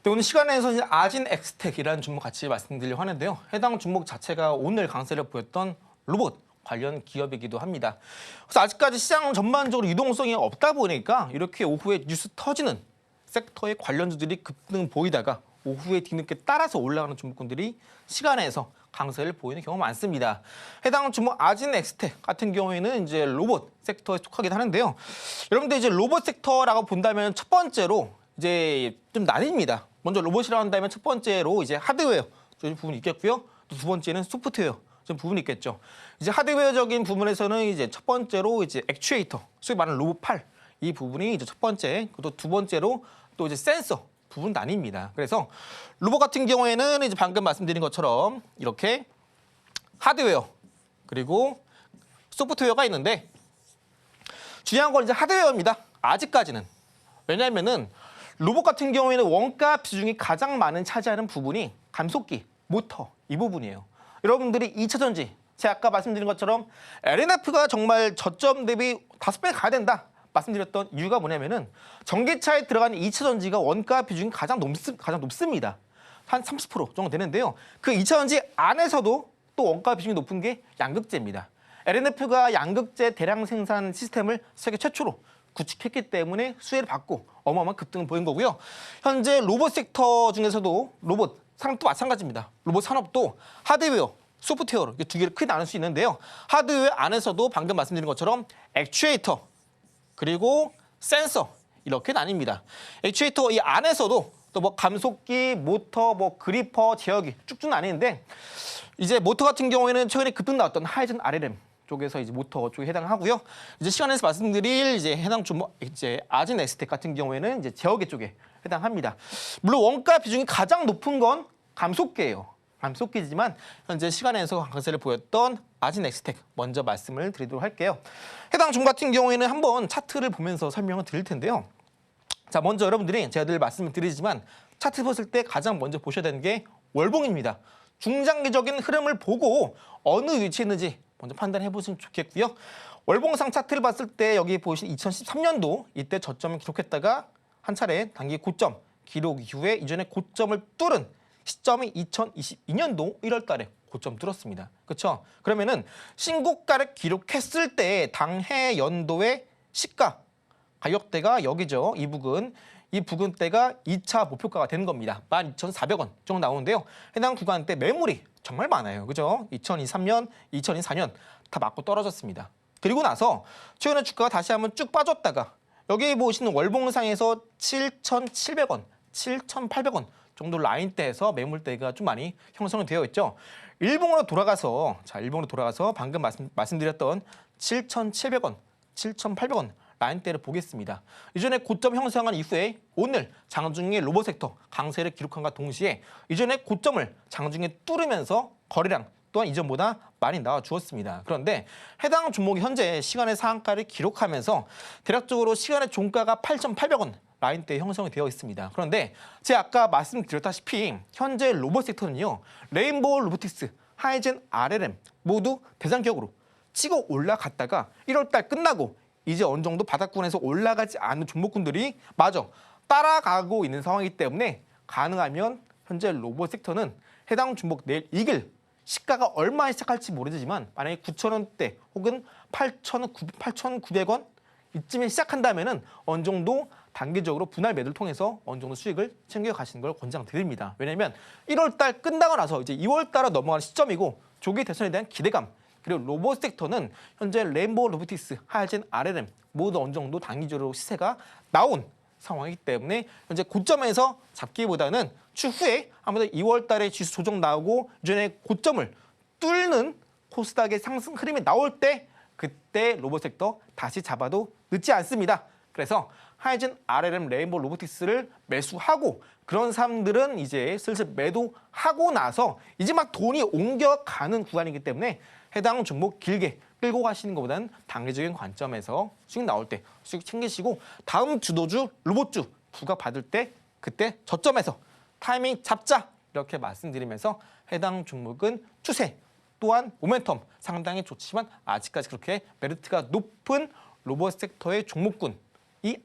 네, 오늘 시간에서 이제 아진 엑스텍이라는 종목 같이 말씀드리려고 하는데요. 해당 종목 자체가 오늘 강세를 보였던 로봇 관련 기업이기도 합니다. 그래서 아직까지 시장 전반적으로 유동성이 없다 보니까 이렇게 오후에 뉴스 터지는 섹터의 관련주들이 급등 보이다가 오후에 뒤늦게 따라서 올라가는 종목군들이 시간에서 강세를 보이는 경우가 많습니다. 해당 종목 아진 엑스텍 같은 경우에는 이제 로봇 섹터에 속하기도 하는데요. 여러분들 이제 로봇 섹터라고 본다면 첫 번째로 이제 좀 나뉩니다. 먼저 로봇이라고 한다면 첫 번째로 이제 하드웨어 부분이 있겠고요. 또 두 번째는 소프트웨어 좀 부분이 있겠죠. 이제 하드웨어적인 부분에서는 이제 첫 번째로 이제 액추에이터, 소위 말하는 로봇 팔 이 부분이 이제 첫 번째, 또 두 번째로 또 이제 센서 부분 나뉩니다. 그래서 로봇 같은 경우에는 이제 방금 말씀드린 것처럼 이렇게 하드웨어 그리고 소프트웨어가 있는데 중요한 건 이제 하드웨어입니다. 아직까지는. 왜냐하면은 로봇 같은 경우에는 원가 비중이 가장 많은 차지하는 부분이 감속기, 모터 이 부분이에요. 여러분들이 2차 전지, 제가 아까 말씀드린 것처럼 LNF가 정말 저점 대비 5배 가야 된다. 말씀드렸던 이유가 뭐냐면은 전기차에 들어가는 2차 전지가 원가 비중이 가장 높습니다. 한 30% 정도 되는데요. 그 2차 전지 안에서도 또 원가 비중이 높은 게 양극재입니다. LNF가 양극재 대량 생산 시스템을 세계 최초로 구축했기 때문에 수혜를 받고 어마어마한 급등을 보인 거고요. 현재 로봇 섹터 중에서도 로봇 산업도 마찬가지입니다. 로봇 산업도 하드웨어, 소프트웨어로 두 개를 크게 나눌 수 있는데요. 하드웨어 안에서도 방금 말씀드린 것처럼 액추에이터 그리고 센서 이렇게 나뉩니다. 액추에이터 이 안에서도 또 뭐 감속기, 모터, 뭐 그리퍼, 제어기 쭉쭉 나뉘는데 이제 모터 같은 경우에는 최근에 급등 나왔던 하이젠 RLM 쪽에서 이제 모터 쪽에 해당하고요. 이제 시간에서 말씀드릴 이제 해당 종목 이제 아진 엑스텍 같은 경우에는 이제 제어계 쪽에 해당합니다. 물론 원가 비중이 가장 높은 건 감속계예요. 감속계지만 현재 시간에서 강세를 보였던 아진 엑스텍 먼저 말씀을 드리도록 할게요. 해당 종목 같은 경우에는 한번 차트를 보면서 설명을 드릴 텐데요. 자, 먼저 여러분들이 제가 늘 말씀을 드리지만 차트 봤을 때 가장 먼저 보셔야 되는 게 월봉입니다. 중장기적인 흐름을 보고 어느 위치에 있는지 먼저 판단해 보시면 좋겠고요. 월봉상 차트를 봤을 때 여기 보시는 2013년도 이때 저점을 기록했다가 한 차례 단기 고점 기록 이후에 이전에 고점을 뚫은 시점이 2022년도 1월 달에 고점 뚫었습니다. 그렇죠? 그러면은 신고가를 기록했을 때 당해 연도의 시가 가격대가 여기죠. 이 부근대가 2차 목표가가 되는 겁니다. 12,400원 정도 나오는데요. 해당 구간대 매물이 정말 많아요. 그죠? 2023년, 2024년 다 맞고 떨어졌습니다. 그리고 나서 최근에 주가가 다시 한번 쭉 빠졌다가 여기 보시는 월봉상에서 7,700원, 7,800원 정도 라인대에서 매물대가 좀 많이 형성이 되어 있죠. 일봉으로 돌아가서 방금 말씀드렸던 7,700원, 7,800원 라인대를 보겠습니다. 이전에 고점 형성한 이후에 오늘 장중의 로봇 섹터 강세를 기록한과 동시에 이전에 고점을 장중에 뚫으면서 거래량 또한 이전보다 많이 나와 주었습니다. 그런데 해당 종목이 현재 시간의 상한가를 기록하면서 대략적으로 시간의 종가가 8,800원 라인대에 형성이 되어 있습니다. 그런데 제가 아까 말씀드렸다시피 현재 로봇 섹터는요. 레인보우 로보틱스, 하이젠 RLM 모두 대장격으로 치고 올라갔다가 1월 달 끝나고 이제 어느 정도 바닥권에서 올라가지 않는 종목군들이 마저 따라가고 있는 상황이기 때문에 가능하면 현재 로봇 섹터는 해당 종목 내일 이길 시가가 얼마에 시작할지 모르지만 만약에 9,000원대 혹은 8,900원 이쯤에 시작한다면은 어느 정도 단기적으로 분할 매도를 통해서 어느 정도 수익을 챙겨 가시는 걸 권장드립니다. 왜냐하면 1월 달 끝나고 나서 이제 2월 달로 넘어가는 시점이고 조기 대선에 대한 기대감 그리고 로봇 섹터는 현재 레인보우 로보틱스, 하이젠 RLM 모두 어느 정도 단기적으로 시세가 나온 상황이기 때문에 현재 고점에서 잡기보다는 추후에 아무래도 2월 달에 지수 조정 나오고 이전에 고점을 뚫는 코스닥의 상승 흐름이 나올 때 그때 로봇 섹터 다시 잡아도 늦지 않습니다. 그래서 하이젠 RLM 레인보우 로보틱스를 매수하고 그런 사람들은 이제 슬슬 매도하고 나서 이제 막 돈이 옮겨가는 구간이기 때문에 해당 종목 길게 끌고 가시는 것보다는 단기적인 관점에서 수익 나올 때 수익 챙기시고 다음 주도주 로봇주 부각 받을 때 그때 저점에서 타이밍 잡자 이렇게 말씀드리면서 해당 종목은 추세 또한 모멘텀 상당히 좋지만 아직까지 그렇게 메리트가 높은 로봇 섹터의 종목군이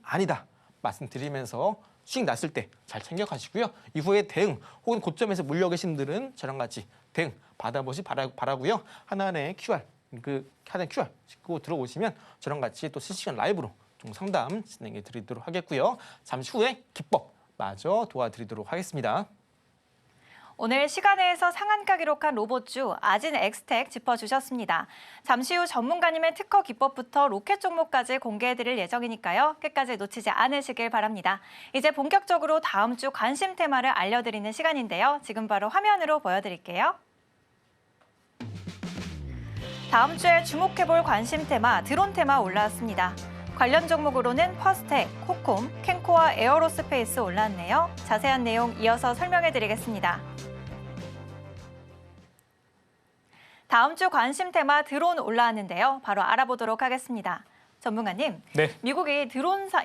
아니다 말씀드리면서 수익 났을 때 잘 챙겨 가시고요. 이후에 대응 혹은 고점에서 물려 계신 분들은 저랑 같이 대응 받아보시 바라고요. 하나의 QR 하나의 QR 찍고 들어오시면 저랑 같이 또 실시간 라이브로 좀 상담 진행해 드리도록 하겠고요. 잠시 후에 기법 마저 도와드리도록 하겠습니다. 오늘 시간에서 상한가 기록한 로봇주 아진 엑스텍 짚어주셨습니다. 잠시 후 전문가님의 특허 기법부터 로켓 종목까지 공개해드릴 예정이니까요. 끝까지 놓치지 않으시길 바랍니다. 이제 본격적으로 다음 주 관심 테마를 알려드리는 시간인데요. 지금 바로 화면으로 보여드릴게요. 다음 주에 주목해볼 관심 테마, 드론 테마 올라왔습니다. 관련 종목으로는 퍼스텍, 코콤, 캔코와 에어로스페이스 올랐네요. 자세한 내용 이어서 설명해드리겠습니다. 다음 주 관심 테마 드론 올라왔는데요. 바로 알아보도록 하겠습니다. 전문가님, 네. 미국이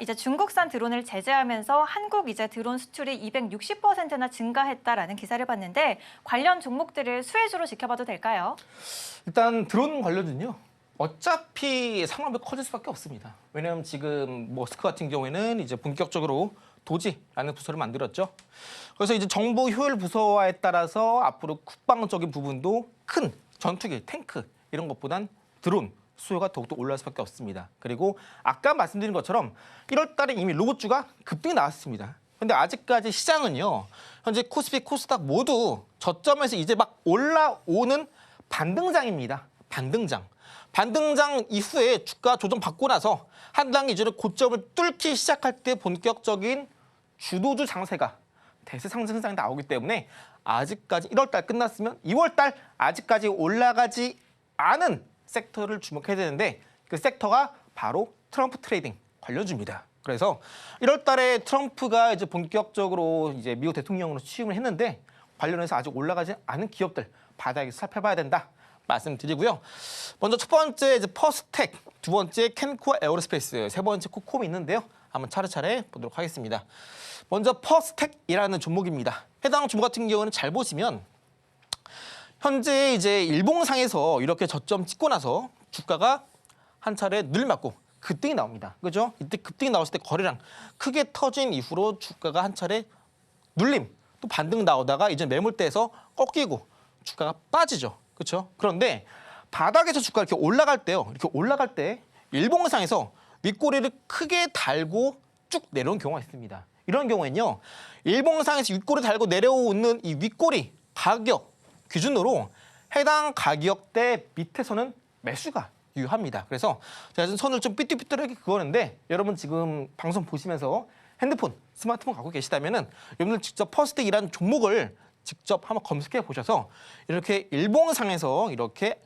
이제 중국산 드론을 제재하면서 한국 이제 드론 수출이 260%나 증가했다라는 기사를 봤는데 관련 종목들을 수혜주로 지켜봐도 될까요? 일단 드론 관련은요. 어차피 상황이 커질 수밖에 없습니다. 왜냐하면 지금 머스크 같은 경우에는 이제 본격적으로 도지라는 부서를 만들었죠. 그래서 이제 정부 효율 부서화에 따라서 앞으로 국방적인 부분도 큰 전투기, 탱크 이런 것보단 드론 수요가 더욱더 올라갈 수밖에 없습니다. 그리고 아까 말씀드린 것처럼 1월 달에 이미 로봇주가 급등이 나왔습니다. 근데 아직까지 시장은요. 현재 코스피, 코스닥 모두 저점에서 이제 막 올라오는 반등장입니다. 반등장 이후에 주가 조정 받고 나서 한 단계 이전에 고점을 뚫기 시작할 때 본격적인 주도주 장세가 대세 상승 현상이 나오기 때문에 아직까지 1월 달 끝났으면 2월 달 아직까지 올라가지 않은 섹터를 주목해야 되는데 그 섹터가 바로 트럼프 트레이딩 관련주입니다. 그래서 1월 달에 트럼프가 이제 본격적으로 이제 미국 대통령으로 취임을 했는데 관련해서 아직 올라가지 않은 기업들 바닥에서 살펴봐야 된다 말씀드리고요. 먼저 첫 번째 이제 퍼스텍, 두 번째 캔코어 에어로스페이스, 세 번째 코콤이 있는데요. 한번 차례차례 보도록 하겠습니다. 먼저 퍼스텍이라는 종목입니다. 해당 종목 같은 경우는 잘 보시면 현재 이제 일봉상에서 이렇게 저점 찍고 나서 주가가 한 차례 눌림맞고 급등이 나옵니다. 그죠? 이때 급등이 나왔을 때 거래량 크게 터진 이후로 주가가 한 차례 눌림, 또 반등 나오다가 이제 매물대에서 꺾이고 주가가 빠지죠. 그렇죠? 그런데 바닥에서 주가가 이렇게 올라갈 때요. 이렇게 올라갈 때 일봉상에서 윗꼬리를 크게 달고 쭉 내려온 경우가 있습니다. 이런 경우에는요. 일봉상에서 윗꼬리 달고 내려오는 이 윗꼬리 가격 기준으로 해당 가격대 밑에서는 매수가 유효합니다. 그래서 제가 지금 손을 좀 삐뚤삐뚤하게 그었는데 여러분 지금 방송 보시면서 핸드폰, 스마트폰 갖고 계시다면은 여러분들 직접 퍼스텍이라는 종목을 직접 한번 검색해 보셔서 이렇게 일봉상에서 이렇게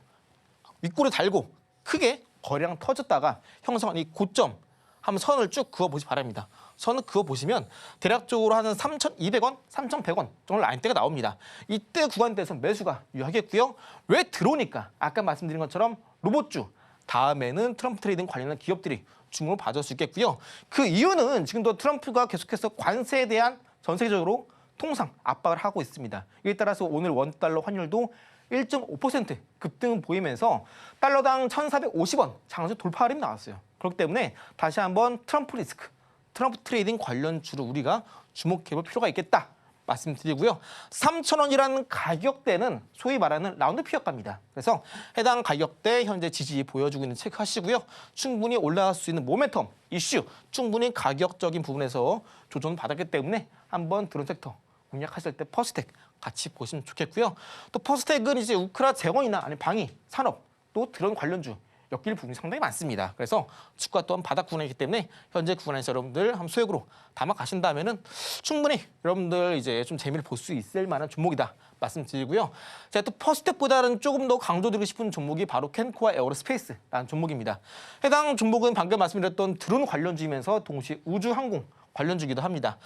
윗꼬리 달고 크게 거래량 터졌다가 형성한 이 고점 한번 선을 쭉 그어 보시기 바랍니다. 선을 그어 보시면 대략적으로 한 3,200원, 3,100원 정도 라인대가 나옵니다. 이때 구간대에서 매수가 유효하겠고요. 왜 들어오니까 아까 말씀드린 것처럼 로봇주 다음에는 트럼프 트레이딩 관련한 기업들이 주목을 받을 수 있겠고요. 그 이유는 지금도 트럼프가 계속해서 관세에 대한 전 세계적으로 통상 압박을 하고 있습니다. 이에 따라서 오늘 원달러 환율도 1.5% 급등을 보이면서 달러당 1,450원 장수 돌파 흐름이 나왔어요. 그렇기 때문에 다시 한번 트럼프 리스크, 트럼프 트레이딩 관련주로 우리가 주목해볼 필요가 있겠다 말씀드리고요. 3,000원이라는 가격대는 소위 말하는 라운드 피어가입니다. 그래서 해당 가격대 현재 지지 보여주고 있는 체크하시고요. 충분히 올라갈 수 있는 모멘텀, 이슈, 충분히 가격적인 부분에서 조정을 받았기 때문에 한번 드론 섹터 공략하실 때 퍼스텍 같이 보시면 좋겠고요. 또 퍼스텍은 이제 우크라 재건이나 아니면 방위, 산업, 또 드론 관련주 엮일 부분이 상당히 많습니다. 그래서 주가 또한 바닥 구간이기 때문에 현재 구간에서 여러분들 한번 소액으로 담아 가신다면은 충분히 여러분들 이제 좀 재미를 볼 수 있을 만한 종목이다 말씀드리고요. 제가 또 퍼스텍보다는 조금 더 강조드리고 싶은 종목이 바로 캔코어 에어로스페이스라는 종목입니다. 해당 종목은 방금 말씀드렸던 드론 관련주이면서 동시에 우주항공 관련주기도 합니다.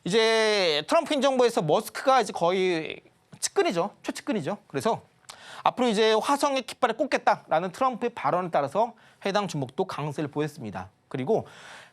이제 트럼프 행정부에서 머스크가 이제 거의 측근이죠. 최측근이죠. 그래서 앞으로 이제 화성의 깃발을 꽂겠다라는 트럼프의 발언에 따라서 해당 종목도 강세를 보였습니다. 그리고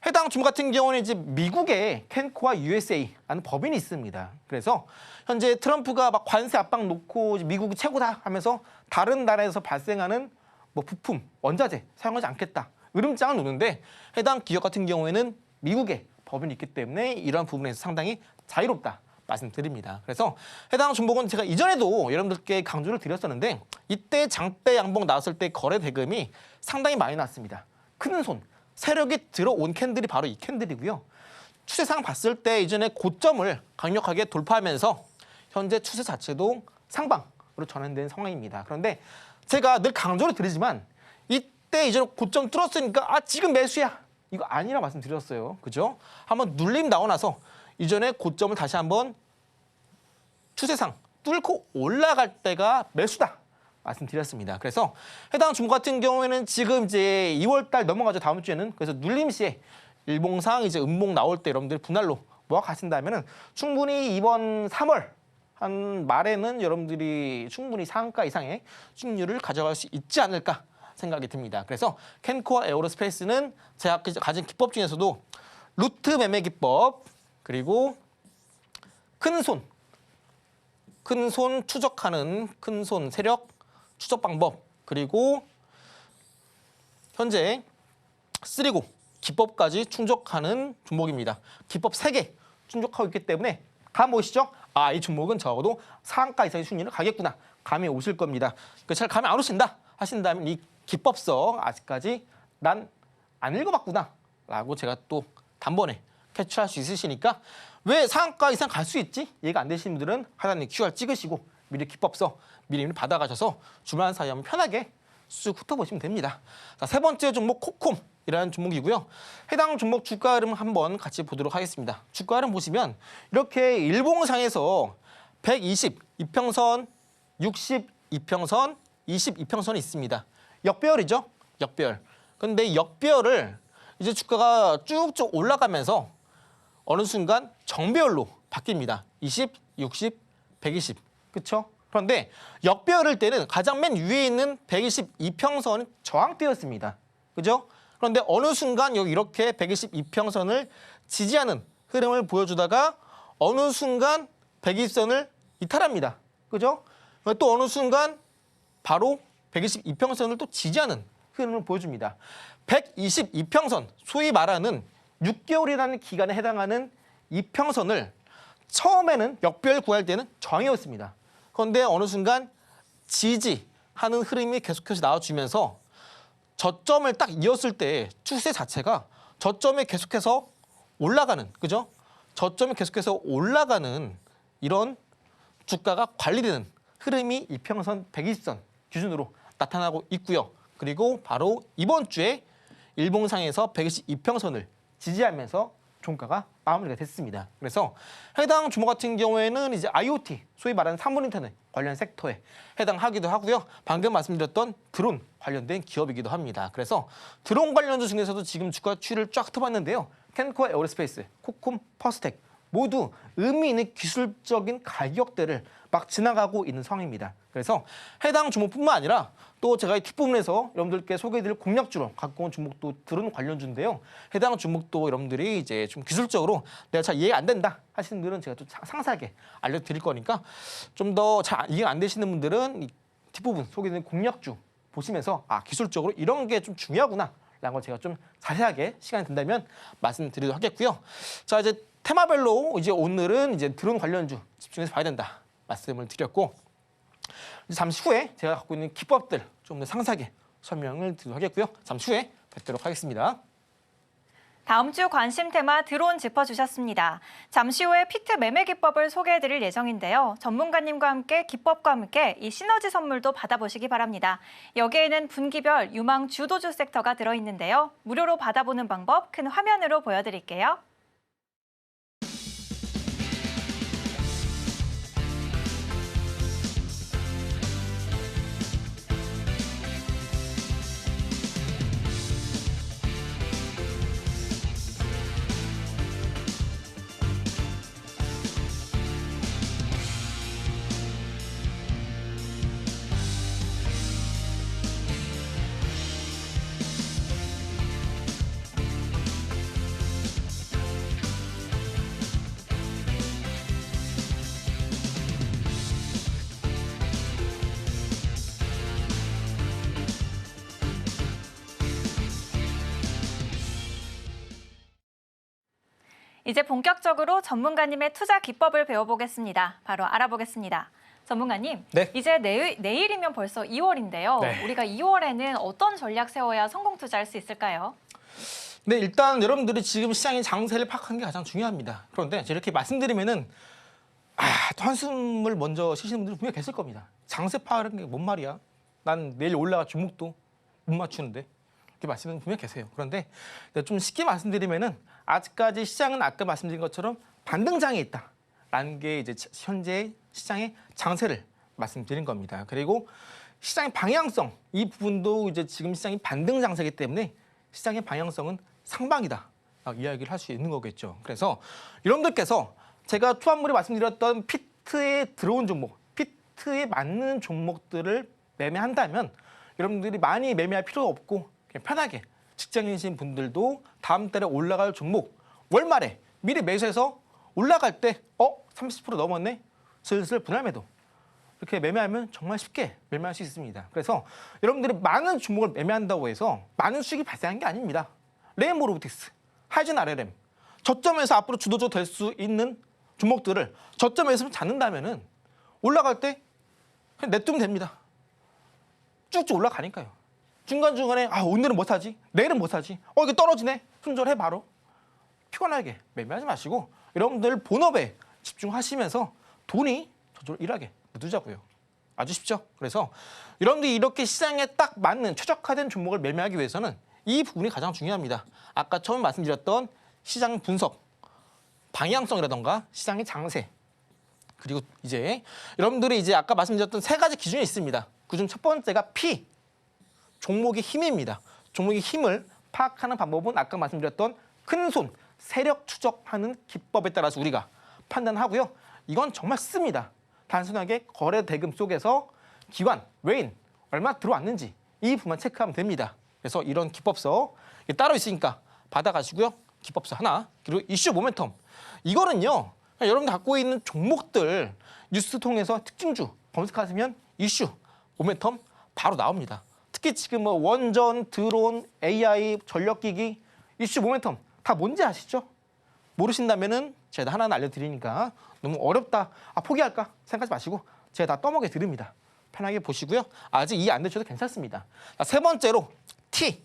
해당 종목 같은 경우는 이제 미국의 캔코어 USA라는 법인이 있습니다. 그래서 현재 트럼프가 막 관세 압박 놓고 미국이 최고다 하면서 다른 나라에서 발생하는 뭐 부품, 원자재 사용하지 않겠다. 으름장을 놓는데 해당 기업 같은 경우에는 미국의 법인이 있기 때문에 이러한 부분에서 상당히 자유롭다 말씀드립니다. 그래서 해당 종목은 제가 이전에도 여러분들께 강조를 드렸었는데 이때 장대 양봉 나왔을 때 거래 대금이 상당히 많이 났습니다. 큰 손, 세력이 들어온 캔들이 바로 이 캔들이고요. 추세상 봤을 때 이전에 고점을 강력하게 돌파하면서 현재 추세 자체도 상방으로 전환된 상황입니다. 그런데 제가 늘 강조를 드리지만 이때 이전에 고점 뚫었으니까 지금 매수야. 이거 아니라 말씀드렸어요. 그죠? 한번 눌림 나오고 나서 이전에 고점을 다시 한번 추세상 뚫고 올라갈 때가 매수다 말씀드렸습니다. 그래서 해당 종목 같은 경우에는 지금 이제 2월 달 넘어가죠. 다음 주에는. 그래서 눌림 시에 일봉상 이제 음봉 나올 때 여러분들 분할로 모아 가신다면은 충분히 이번 3월 한 말에는 여러분들이 충분히 상한가 이상의 수익률을 가져갈 수 있지 않을까 생각이 듭니다. 그래서 캔코어 에어로스페이스는 제가 가진 기법 중에서도 루트 매매 기법, 그리고 큰 손 추적하는 큰 손 세력 추적 방법, 그리고 현재 쓰리고 기법까지 충족하는 종목입니다. 기법 3개 충족하고 있기 때문에 감 오시죠? 이 종목은 적어도 상한가 이상의 수익률을 가겠구나. 감이 오실 겁니다. 잘 감이 안 오신다 하신다면 이 기법서 아직까지 난 안 읽어봤구나 라고 제가 또 단번에 캐치할 수 있으시니까 왜 상한가 이상 갈 수 있지? 이해가 안 되시는 분들은 하단에 QR 찍으시고 미리 기법서 미리 받아가셔서 주말 사이 하면 편하게 쑥 훑어보시면 됩니다. 자, 세 번째 종목 코콤이라는 종목이고요. 해당 종목 주가 흐름 한번 같이 보도록 하겠습니다. 주가 흐름 보시면 이렇게 일봉상에서 120 이평선, 60 이평선, 20 이평선이 있습니다. 역배열이죠. 역배열. 근데 이 역배열을 이제 주가가 쭉쭉 올라가면서 어느 순간 정배열로 바뀝니다. 20, 60, 120. 그렇죠? 그런데 역배열일 때는 가장 맨 위에 있는 122평선은 저항대였습니다. 그죠? 그런데 어느 순간 여기 이렇게 122평선을 지지하는 흐름을 보여주다가 어느 순간 120선을 이탈합니다. 그죠? 또 어느 순간 바로 122평선을 또 지지하는 흐름을 보여줍니다. 122평선, 소위 말하는 6개월이라는 기간에 해당하는 이평선을 처음에는 역배열 구할 때는 저항이었습니다. 그런데 어느 순간 지지하는 흐름이 계속해서 나와주면서 저점을 딱 이었을 때 추세 자체가 저점에 계속해서 올라가는, 그죠? 저점이 계속해서 올라가는 이런 주가가 관리되는 흐름이 이평선 120선 기준으로 나타나고 있고요. 그리고 바로 이번 주에 일봉상에서 122평선을 지지하면서 종가가 마무리가 됐습니다. 그래서 해당 주목 같은 경우에는 이제 IoT, 소위 말하는 사물 인터넷 관련 섹터에 해당하기도 하고요. 방금 말씀드렸던 드론 관련된 기업이기도 합니다. 그래서 드론 관련주 중에서도 지금 주가 추이를 쫙 펴봤는데요. 캔코 에어로스페이스, 코콤, 퍼스텍 모두 의미 있는 기술적인 가격대를 막 지나가고 있는 상황입니다. 그래서 해당 주목뿐만 아니라 또 제가 이 뒷부분에서 여러분들께 소개해드릴 공략주로 갖고 온 주목도 드론 관련주인데요. 해당 주목도 여러분들이 이제 좀 기술적으로 내가 잘 이해가 안 된다 하시는 분들은 제가 좀 상세하게 알려드릴 거니까 좀 더 잘 이해가 안 되시는 분들은 이 뒷부분 소개해드린 공략주 보시면서 아 기술적으로 이런 게 좀 중요하구나 라는 걸 제가 좀 자세하게 시간이 된다면 말씀드리도록 하겠고요. 자 이제 테마별로 이제 오늘은 이제 드론 관련주 집중해서 봐야 된다 말씀을 드렸고 잠시 후에 제가 갖고 있는 기법들 좀 더 상세하게 설명을 드리도록 하겠고요. 잠시 후에 뵙도록 하겠습니다. 다음 주 관심 테마 드론 짚어주셨습니다. 잠시 후에 피트 매매 기법을 소개해드릴 예정인데요. 전문가님과 함께 기법과 함께 이 시너지 선물도 받아보시기 바랍니다. 여기에는 분기별 유망 주도주 섹터가 들어있는데요. 무료로 받아보는 방법 큰 화면으로 보여드릴게요. 이제 본격적으로 전문가님의 투자 기법을 배워보겠습니다. 바로 알아보겠습니다. 전문가님, 네. 이제 내일이면 벌써 2월인데요. 네. 우리가 2월에는 어떤 전략 세워야 성공 투자할 수 있을까요? 네, 일단 여러분들이 지금 시장의 장세를 파악하는 게 가장 중요합니다. 그런데 이렇게 말씀드리면은 또 한숨을 먼저 쉬시는 분들이 분명히 계실 겁니다. 장세 파악하는 게 뭔 말이야? 난 내일 올라가 주목도 못 맞추는데. 이렇게 말씀하시는 분명히 계세요. 그런데 좀 쉽게 말씀드리면은 아직까지 시장은 아까 말씀드린 것처럼 반등장에 있다라는 게 이제 현재 시장의 장세를 말씀드린 겁니다. 그리고 시장의 방향성 이 부분도 이제 지금 시장이 반등 장세이기 때문에 시장의 방향성은 상방이다 이야기를 할 수 있는 거겠죠. 그래서 여러분들께서 제가 초반부에 말씀드렸던 피트에 들어온 종목, 피트에 맞는 종목들을 매매한다면 여러분들이 많이 매매할 필요가 없고 그냥 편하게 직장인이신 분들도 다음 달에 올라갈 종목 월말에 미리 매수해서 올라갈 때 30% 넘었네? 슬슬 분할 매도. 이렇게 매매하면 정말 쉽게 매매할 수 있습니다. 그래서 여러분들이 많은 종목을 매매한다고 해서 많은 수익이 발생한 게 아닙니다. 레인보우 로보틱스, 하이젠 RLM 저점에서 앞으로 주도주 될 수 있는 종목들을 저점에서 잡는다면은 올라갈 때 그냥 냅두면 됩니다. 쭉쭉 올라가니까요. 중간중간에 오늘은 못 사지, 내일은 못 사지, 이게 떨어지네, 손절해 바로. 피곤하게 매매하지 마시고 여러분들 본업에 집중하시면서 돈이 저절로 일하게 묻으자고요. 아주 쉽죠? 그래서 여러분들이 이렇게 시장에 딱 맞는 최적화된 종목을 매매하기 위해서는 이 부분이 가장 중요합니다. 아까 처음 말씀드렸던 시장 분석, 방향성이라던가 시장의 장세, 그리고 이제 여러분들이 이제 아까 말씀드렸던 세 가지 기준이 있습니다. 그중 첫 번째가 P, 종목의 힘입니다. 종목의 힘을 파악하는 방법은 아까 말씀드렸던 큰손, 세력 추적하는 기법에 따라서 우리가 판단하고요. 이건 정말 씁니다. 단순하게 거래 대금 속에서 기관, 외인 얼마 들어왔는지 이 부분만 체크하면 됩니다. 그래서 이런 기법서 따로 있으니까 받아가시고요. 기법서 하나, 그리고 이슈 모멘텀. 이거는요. 여러분들 갖고 있는 종목들 뉴스 통해서 특징주 검색하시면 이슈, 모멘텀 바로 나옵니다. 특히 지금 뭐 원전, 드론, AI, 전력기기, 이슈, 모멘텀 다 뭔지 아시죠? 모르신다면은 제가 하나는 알려드리니까 너무 어렵다, 포기할까 생각하지 마시고 제가 다 떠먹여 드립니다. 편하게 보시고요. 아직 이해 안 되셔도 괜찮습니다. 자, 세 번째로 T,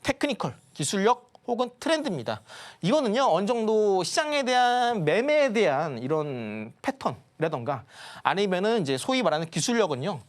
테크니컬, 기술력 혹은 트렌드입니다. 이거는요, 어느 정도 시장에 대한 매매에 대한 이런 패턴이라던가 아니면은 이제 소위 말하는 기술력은요,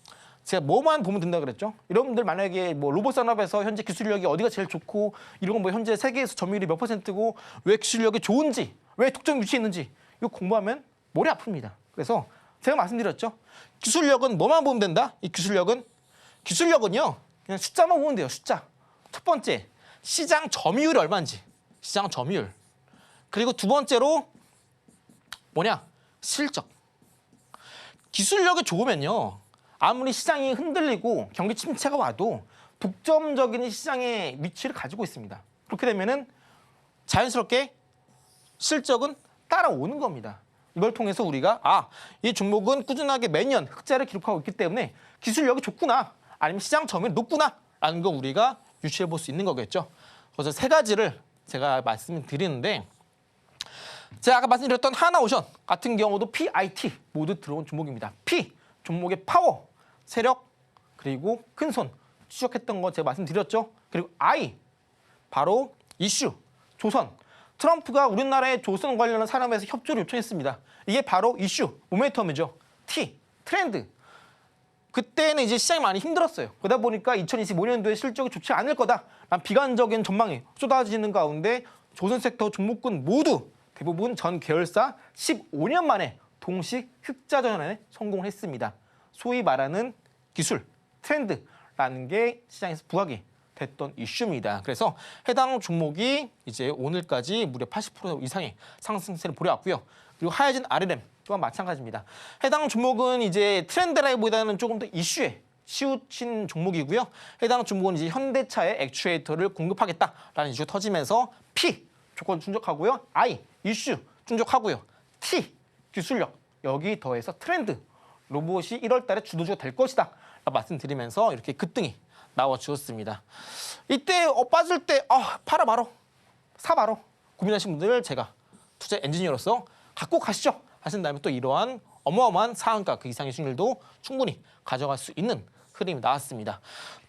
제가 뭐만 보면 된다 그랬죠? 여러분들 만약에 뭐 로봇 산업에서 현재 기술력이 어디가 제일 좋고 이런 뭐 현재 세계에서 점유율이 몇 %고 왜 기술력이 좋은지, 왜 독점 위치에 있는지 이거 공부하면 머리 아픕니다. 그래서 제가 말씀드렸죠. 기술력은 뭐만 보면 된다? 이 기술력은요, 그냥 숫자만 보면 돼요. 숫자. 첫 번째, 시장 점유율이 얼마인지. 시장 점유율. 그리고 두 번째로 뭐냐? 실적. 기술력이 좋으면요, 아무리 시장이 흔들리고 경기 침체가 와도 독점적인 시장의 위치를 가지고 있습니다. 그렇게 되면은 자연스럽게 실적은 따라오는 겁니다. 이걸 통해서 우리가 이 종목은 꾸준하게 매년 흑자를 기록하고 있기 때문에 기술력이 좋구나, 아니면 시장 점유율이 높구나 라는 거 우리가 유추해 볼 수 있는 거겠죠. 그래서 세 가지를 제가 말씀드리는데, 제가 아까 말씀드렸던 하나오션 같은 경우도 PIT 모두 들어온 종목입니다. P, 종목의 파워, 세력, 그리고 큰손 추적했던 거 제가 말씀드렸죠. 그리고 I, 바로 이슈, 조선. 트럼프가 우리나라의 조선 관련한 산업에서 협조를 요청했습니다. 이게 바로 이슈, 모멘텀이죠. T, 트렌드. 그때는 이제 시장이 많이 힘들었어요. 그러다 보니까 2025년도에 실적이 좋지 않을 거다 라는 비관적인 전망이 쏟아지는 가운데 조선 섹터 종목군 모두 대부분 전 계열사 15년 만에 동시 흑자 전환에 성공했습니다. 소위 말하는 기술, 트렌드라는 게 시장에서 부각이 됐던 이슈입니다. 그래서 해당 종목이 이제 오늘까지 무려 80% 이상의 상승세를 보여왔고요. 그리고 하여진 RLM 또한 마찬가지입니다. 해당 종목은 이제 트렌드라기보다는 조금 더 이슈에 치우친 종목이고요. 해당 종목은 이제 현대차의 액추에이터를 공급하겠다라는 이슈가 터지면서 P, 조건 충족하고요. I, 이슈 충족하고요. T, 기술력, 여기 더해서 트렌드, 로봇이 1월 달에 주도주가 될 것이다 라고 말씀드리면서 이렇게 급등이 나와주었습니다. 이때 빠질 때 팔아 바로, 사 바로 고민하신 분들 제가 투자 엔지니어로서 갖고 가시죠 하신 다음에 또 이러한 어마어마한 상한가 그 이상의 수익률도 충분히 가져갈 수 있는 흐름이 나왔습니다.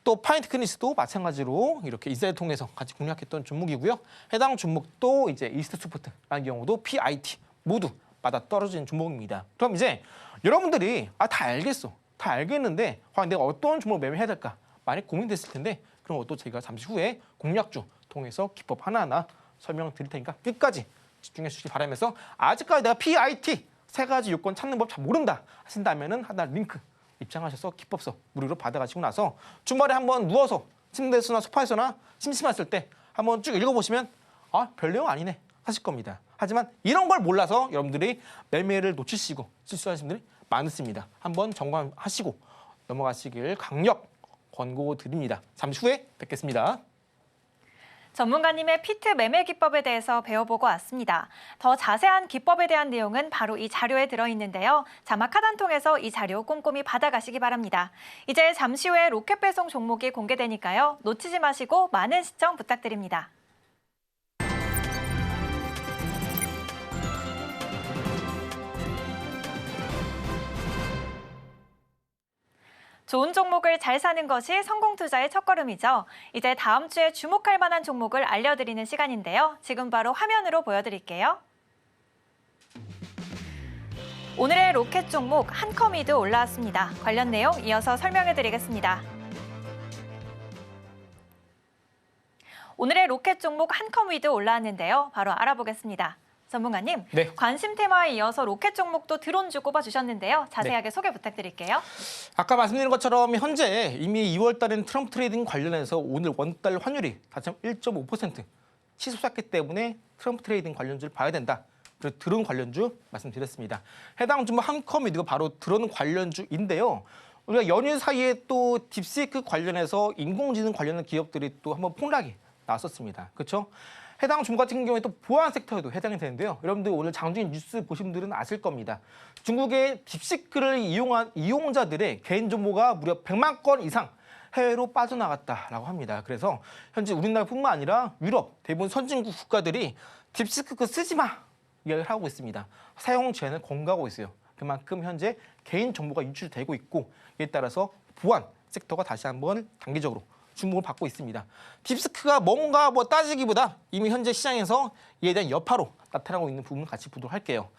또 파인테크니스도 마찬가지로 이렇게 인사이드 통해서 같이 공략했던 종목이고요. 해당 종목도 이제 이스트소프트라는 경우도 PIT 모두 맞아 떨어진 종목입니다. 그럼 이제 여러분들이 다 알겠어, 다 알겠는데 내가 어떤 종목을 매매해야 될까 많이 고민됐을 텐데, 그럼 또 제가 잠시 후에 공략주 통해서 기법 하나하나 설명드릴 테니까 끝까지 집중해 주시기 바라면서, 아직까지 내가 PIT 세 가지 요건 찾는 법 잘 모른다 하신다면은 하나 링크 입장하셔서 기법서 무료로 받아가시고 나서 주말에 한번 누워서 침대에서나 소파에서나 심심했을 때 한번 쭉 읽어보시면 별 내용 아니네 하실 겁니다. 하지만 이런 걸 몰라서 여러분들이 매매를 놓치시고 실수하시는 분들이 많습니다. 한번 점검하시고 넘어가시길 강력 권고드립니다. 잠시 후에 뵙겠습니다. 전문가님의 피트 매매 기법에 대해서 배워보고 왔습니다. 더 자세한 기법에 대한 내용은 바로 이 자료에 들어있는데요. 자막 하단 통해서 이 자료 꼼꼼히 받아가시기 바랍니다. 이제 잠시 후에 로켓 배송 종목이 공개되니까요. 놓치지 마시고 많은 시청 부탁드립니다. 좋은 종목을 잘 사는 것이 성공 투자의 첫걸음이죠. 이제 다음 주에 주목할 만한 종목을 알려드리는 시간인데요. 지금 바로 화면으로 보여드릴게요. 오늘의 로켓 종목 한컴이드 올라왔습니다. 관련 내용 이어서 설명해드리겠습니다. 오늘의 로켓 종목 한컴이드 올라왔는데요. 바로 알아보겠습니다. 전문가님, 네. 관심 테마에 이어서 로켓 종목도 드론주 꼽아주셨는데요. 자세하게 소개 부탁드릴게요. 아까 말씀드린 것처럼 현재 이미 2월 달엔 트럼프 트레이딩 관련해서 오늘 원달 환율이 다시 1.5% 치솟았기 때문에 트럼프 트레이딩 관련주를 봐야 된다. 그리고 드론 관련주 말씀드렸습니다. 해당 종목 한컴미디가 바로 드론 관련주인데요. 우리가 연휴 사이에 또 딥시크 관련해서 인공지능 관련한 기업들이 또 한번 폭락이 나왔었습니다. 그렇죠? 해당 종목 같은 경우에 또 보안 섹터에도 해당이 되는데요. 여러분들 오늘 장중에 뉴스 보신 분들은 아실 겁니다. 중국의 딥시크를 이용한 이용자들의 개인 정보가 무려 100만 건 이상 해외로 빠져나갔다라고 합니다. 그래서 현재 우리나라뿐만 아니라 유럽 대부분 선진국 국가들이 딥시크 그거 쓰지 마 이야기를 하고 있습니다. 사용 제한을 권고하고 있어요. 그만큼 현재 개인 정보가 유출되고 있고 이에 따라서 보안 섹터가 다시 한번 단기적으로 주목을 받고 있습니다. 딥시크가 뭔가 따지기보다 이미 현재 시장에서 이에 대한 여파로 나타나고 있는 부분을 같이 보도록 할게요.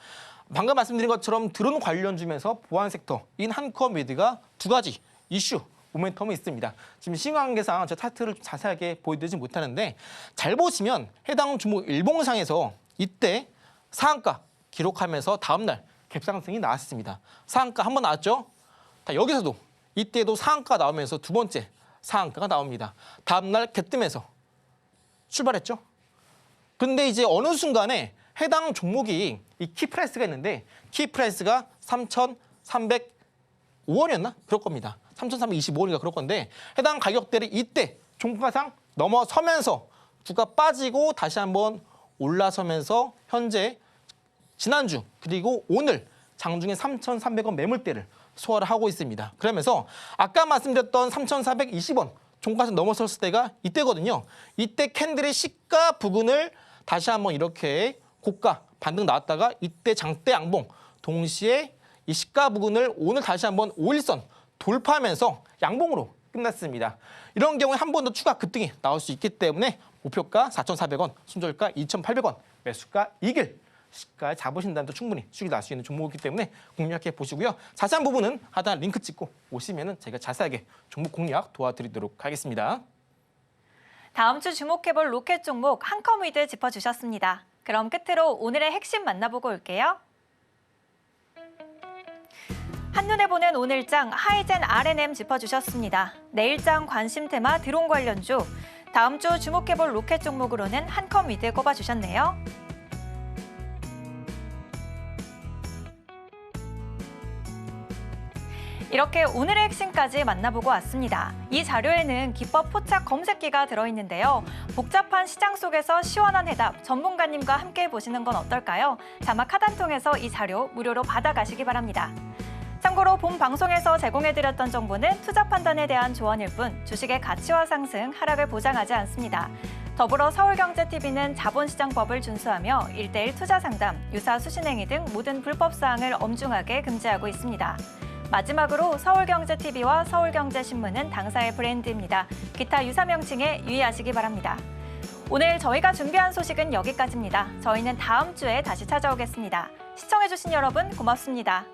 방금 말씀드린 것처럼 드론 관련주면서 보안 섹터인 한컴미디가 두 가지 이슈 모멘텀이 있습니다. 지금 시간관계상 저 차트를 자세하게 보여드리지 못하는데 잘 보시면 해당 종목 일봉상에서 이때 상한가 기록하면서 다음날 갭상승이 나왔습니다. 상한가 한 번 나왔죠? 여기서도 이때도 상한가 나오면서 두 번째 상한가가 나옵니다. 다음날 갭 뜨면서 출발했죠? 근데 이제 어느 순간에 해당 종목이 이 키프라이스가 있는데 키프라이스가 3,305원이었나? 그럴 겁니다. 3,325원인가 그럴 건데 해당 가격대를 이때 종가상 넘어서면서 주가 빠지고 다시 한번 올라서면서 현재 지난주 그리고 오늘 장중에 3,300원 매물대를 소화를 하고 있습니다. 그러면서 아까 말씀드렸던 3,420원 종가상 넘어섰을 때가 이때거든요. 이때 캔들의 시가 부근을 다시 한번 이렇게 고가 반등 나왔다가 이때 장대 양봉 동시에 이 시가 부근을 오늘 다시 한번 5일선 돌파하면서 양봉으로 끝났습니다. 이런 경우에 한 번 더 추가 급등이 나올 수 있기 때문에 목표가 4,400원, 손절가 2,800원, 매수가 2길 시가에 잡으신다면 또 충분히 수익이 날 수 있는 종목이기 때문에 공략해 보시고요. 자세한 부분은 하단 링크 찍고 오시면은 제가 자세하게 종목 공략 도와드리도록 하겠습니다. 다음 주 주목해볼 로켓 종목 한컴위드 짚어주셨습니다. 그럼 끝으로 오늘의 핵심 만나보고 올게요. 한눈에 보는 오늘장 하이젠 R&M 짚어주셨습니다. 내일장 관심 테마 드론 관련주, 다음 주 주목해볼 로켓 종목으로는 한컴위드 꼽아주셨네요. 이렇게 오늘의 핵심까지 만나보고 왔습니다. 이 자료에는 기법 포착 검색기가 들어있는데요. 복잡한 시장 속에서 시원한 해답, 전문가님과 함께 보시는 건 어떨까요? 자막 하단 통해서 이 자료 무료로 받아가시기 바랍니다. 참고로 본 방송에서 제공해드렸던 정보는 투자 판단에 대한 조언일 뿐 주식의 가치와 상승, 하락을 보장하지 않습니다. 더불어 서울경제TV는 자본시장법을 준수하며 1:1 투자 상담, 유사 수신행위 등 모든 불법 사항을 엄중하게 금지하고 있습니다. 마지막으로 서울경제TV와 서울경제신문은 당사의 브랜드입니다. 기타 유사 명칭에 유의하시기 바랍니다. 오늘 저희가 준비한 소식은 여기까지입니다. 저희는 다음 주에 다시 찾아오겠습니다. 시청해주신 여러분 고맙습니다.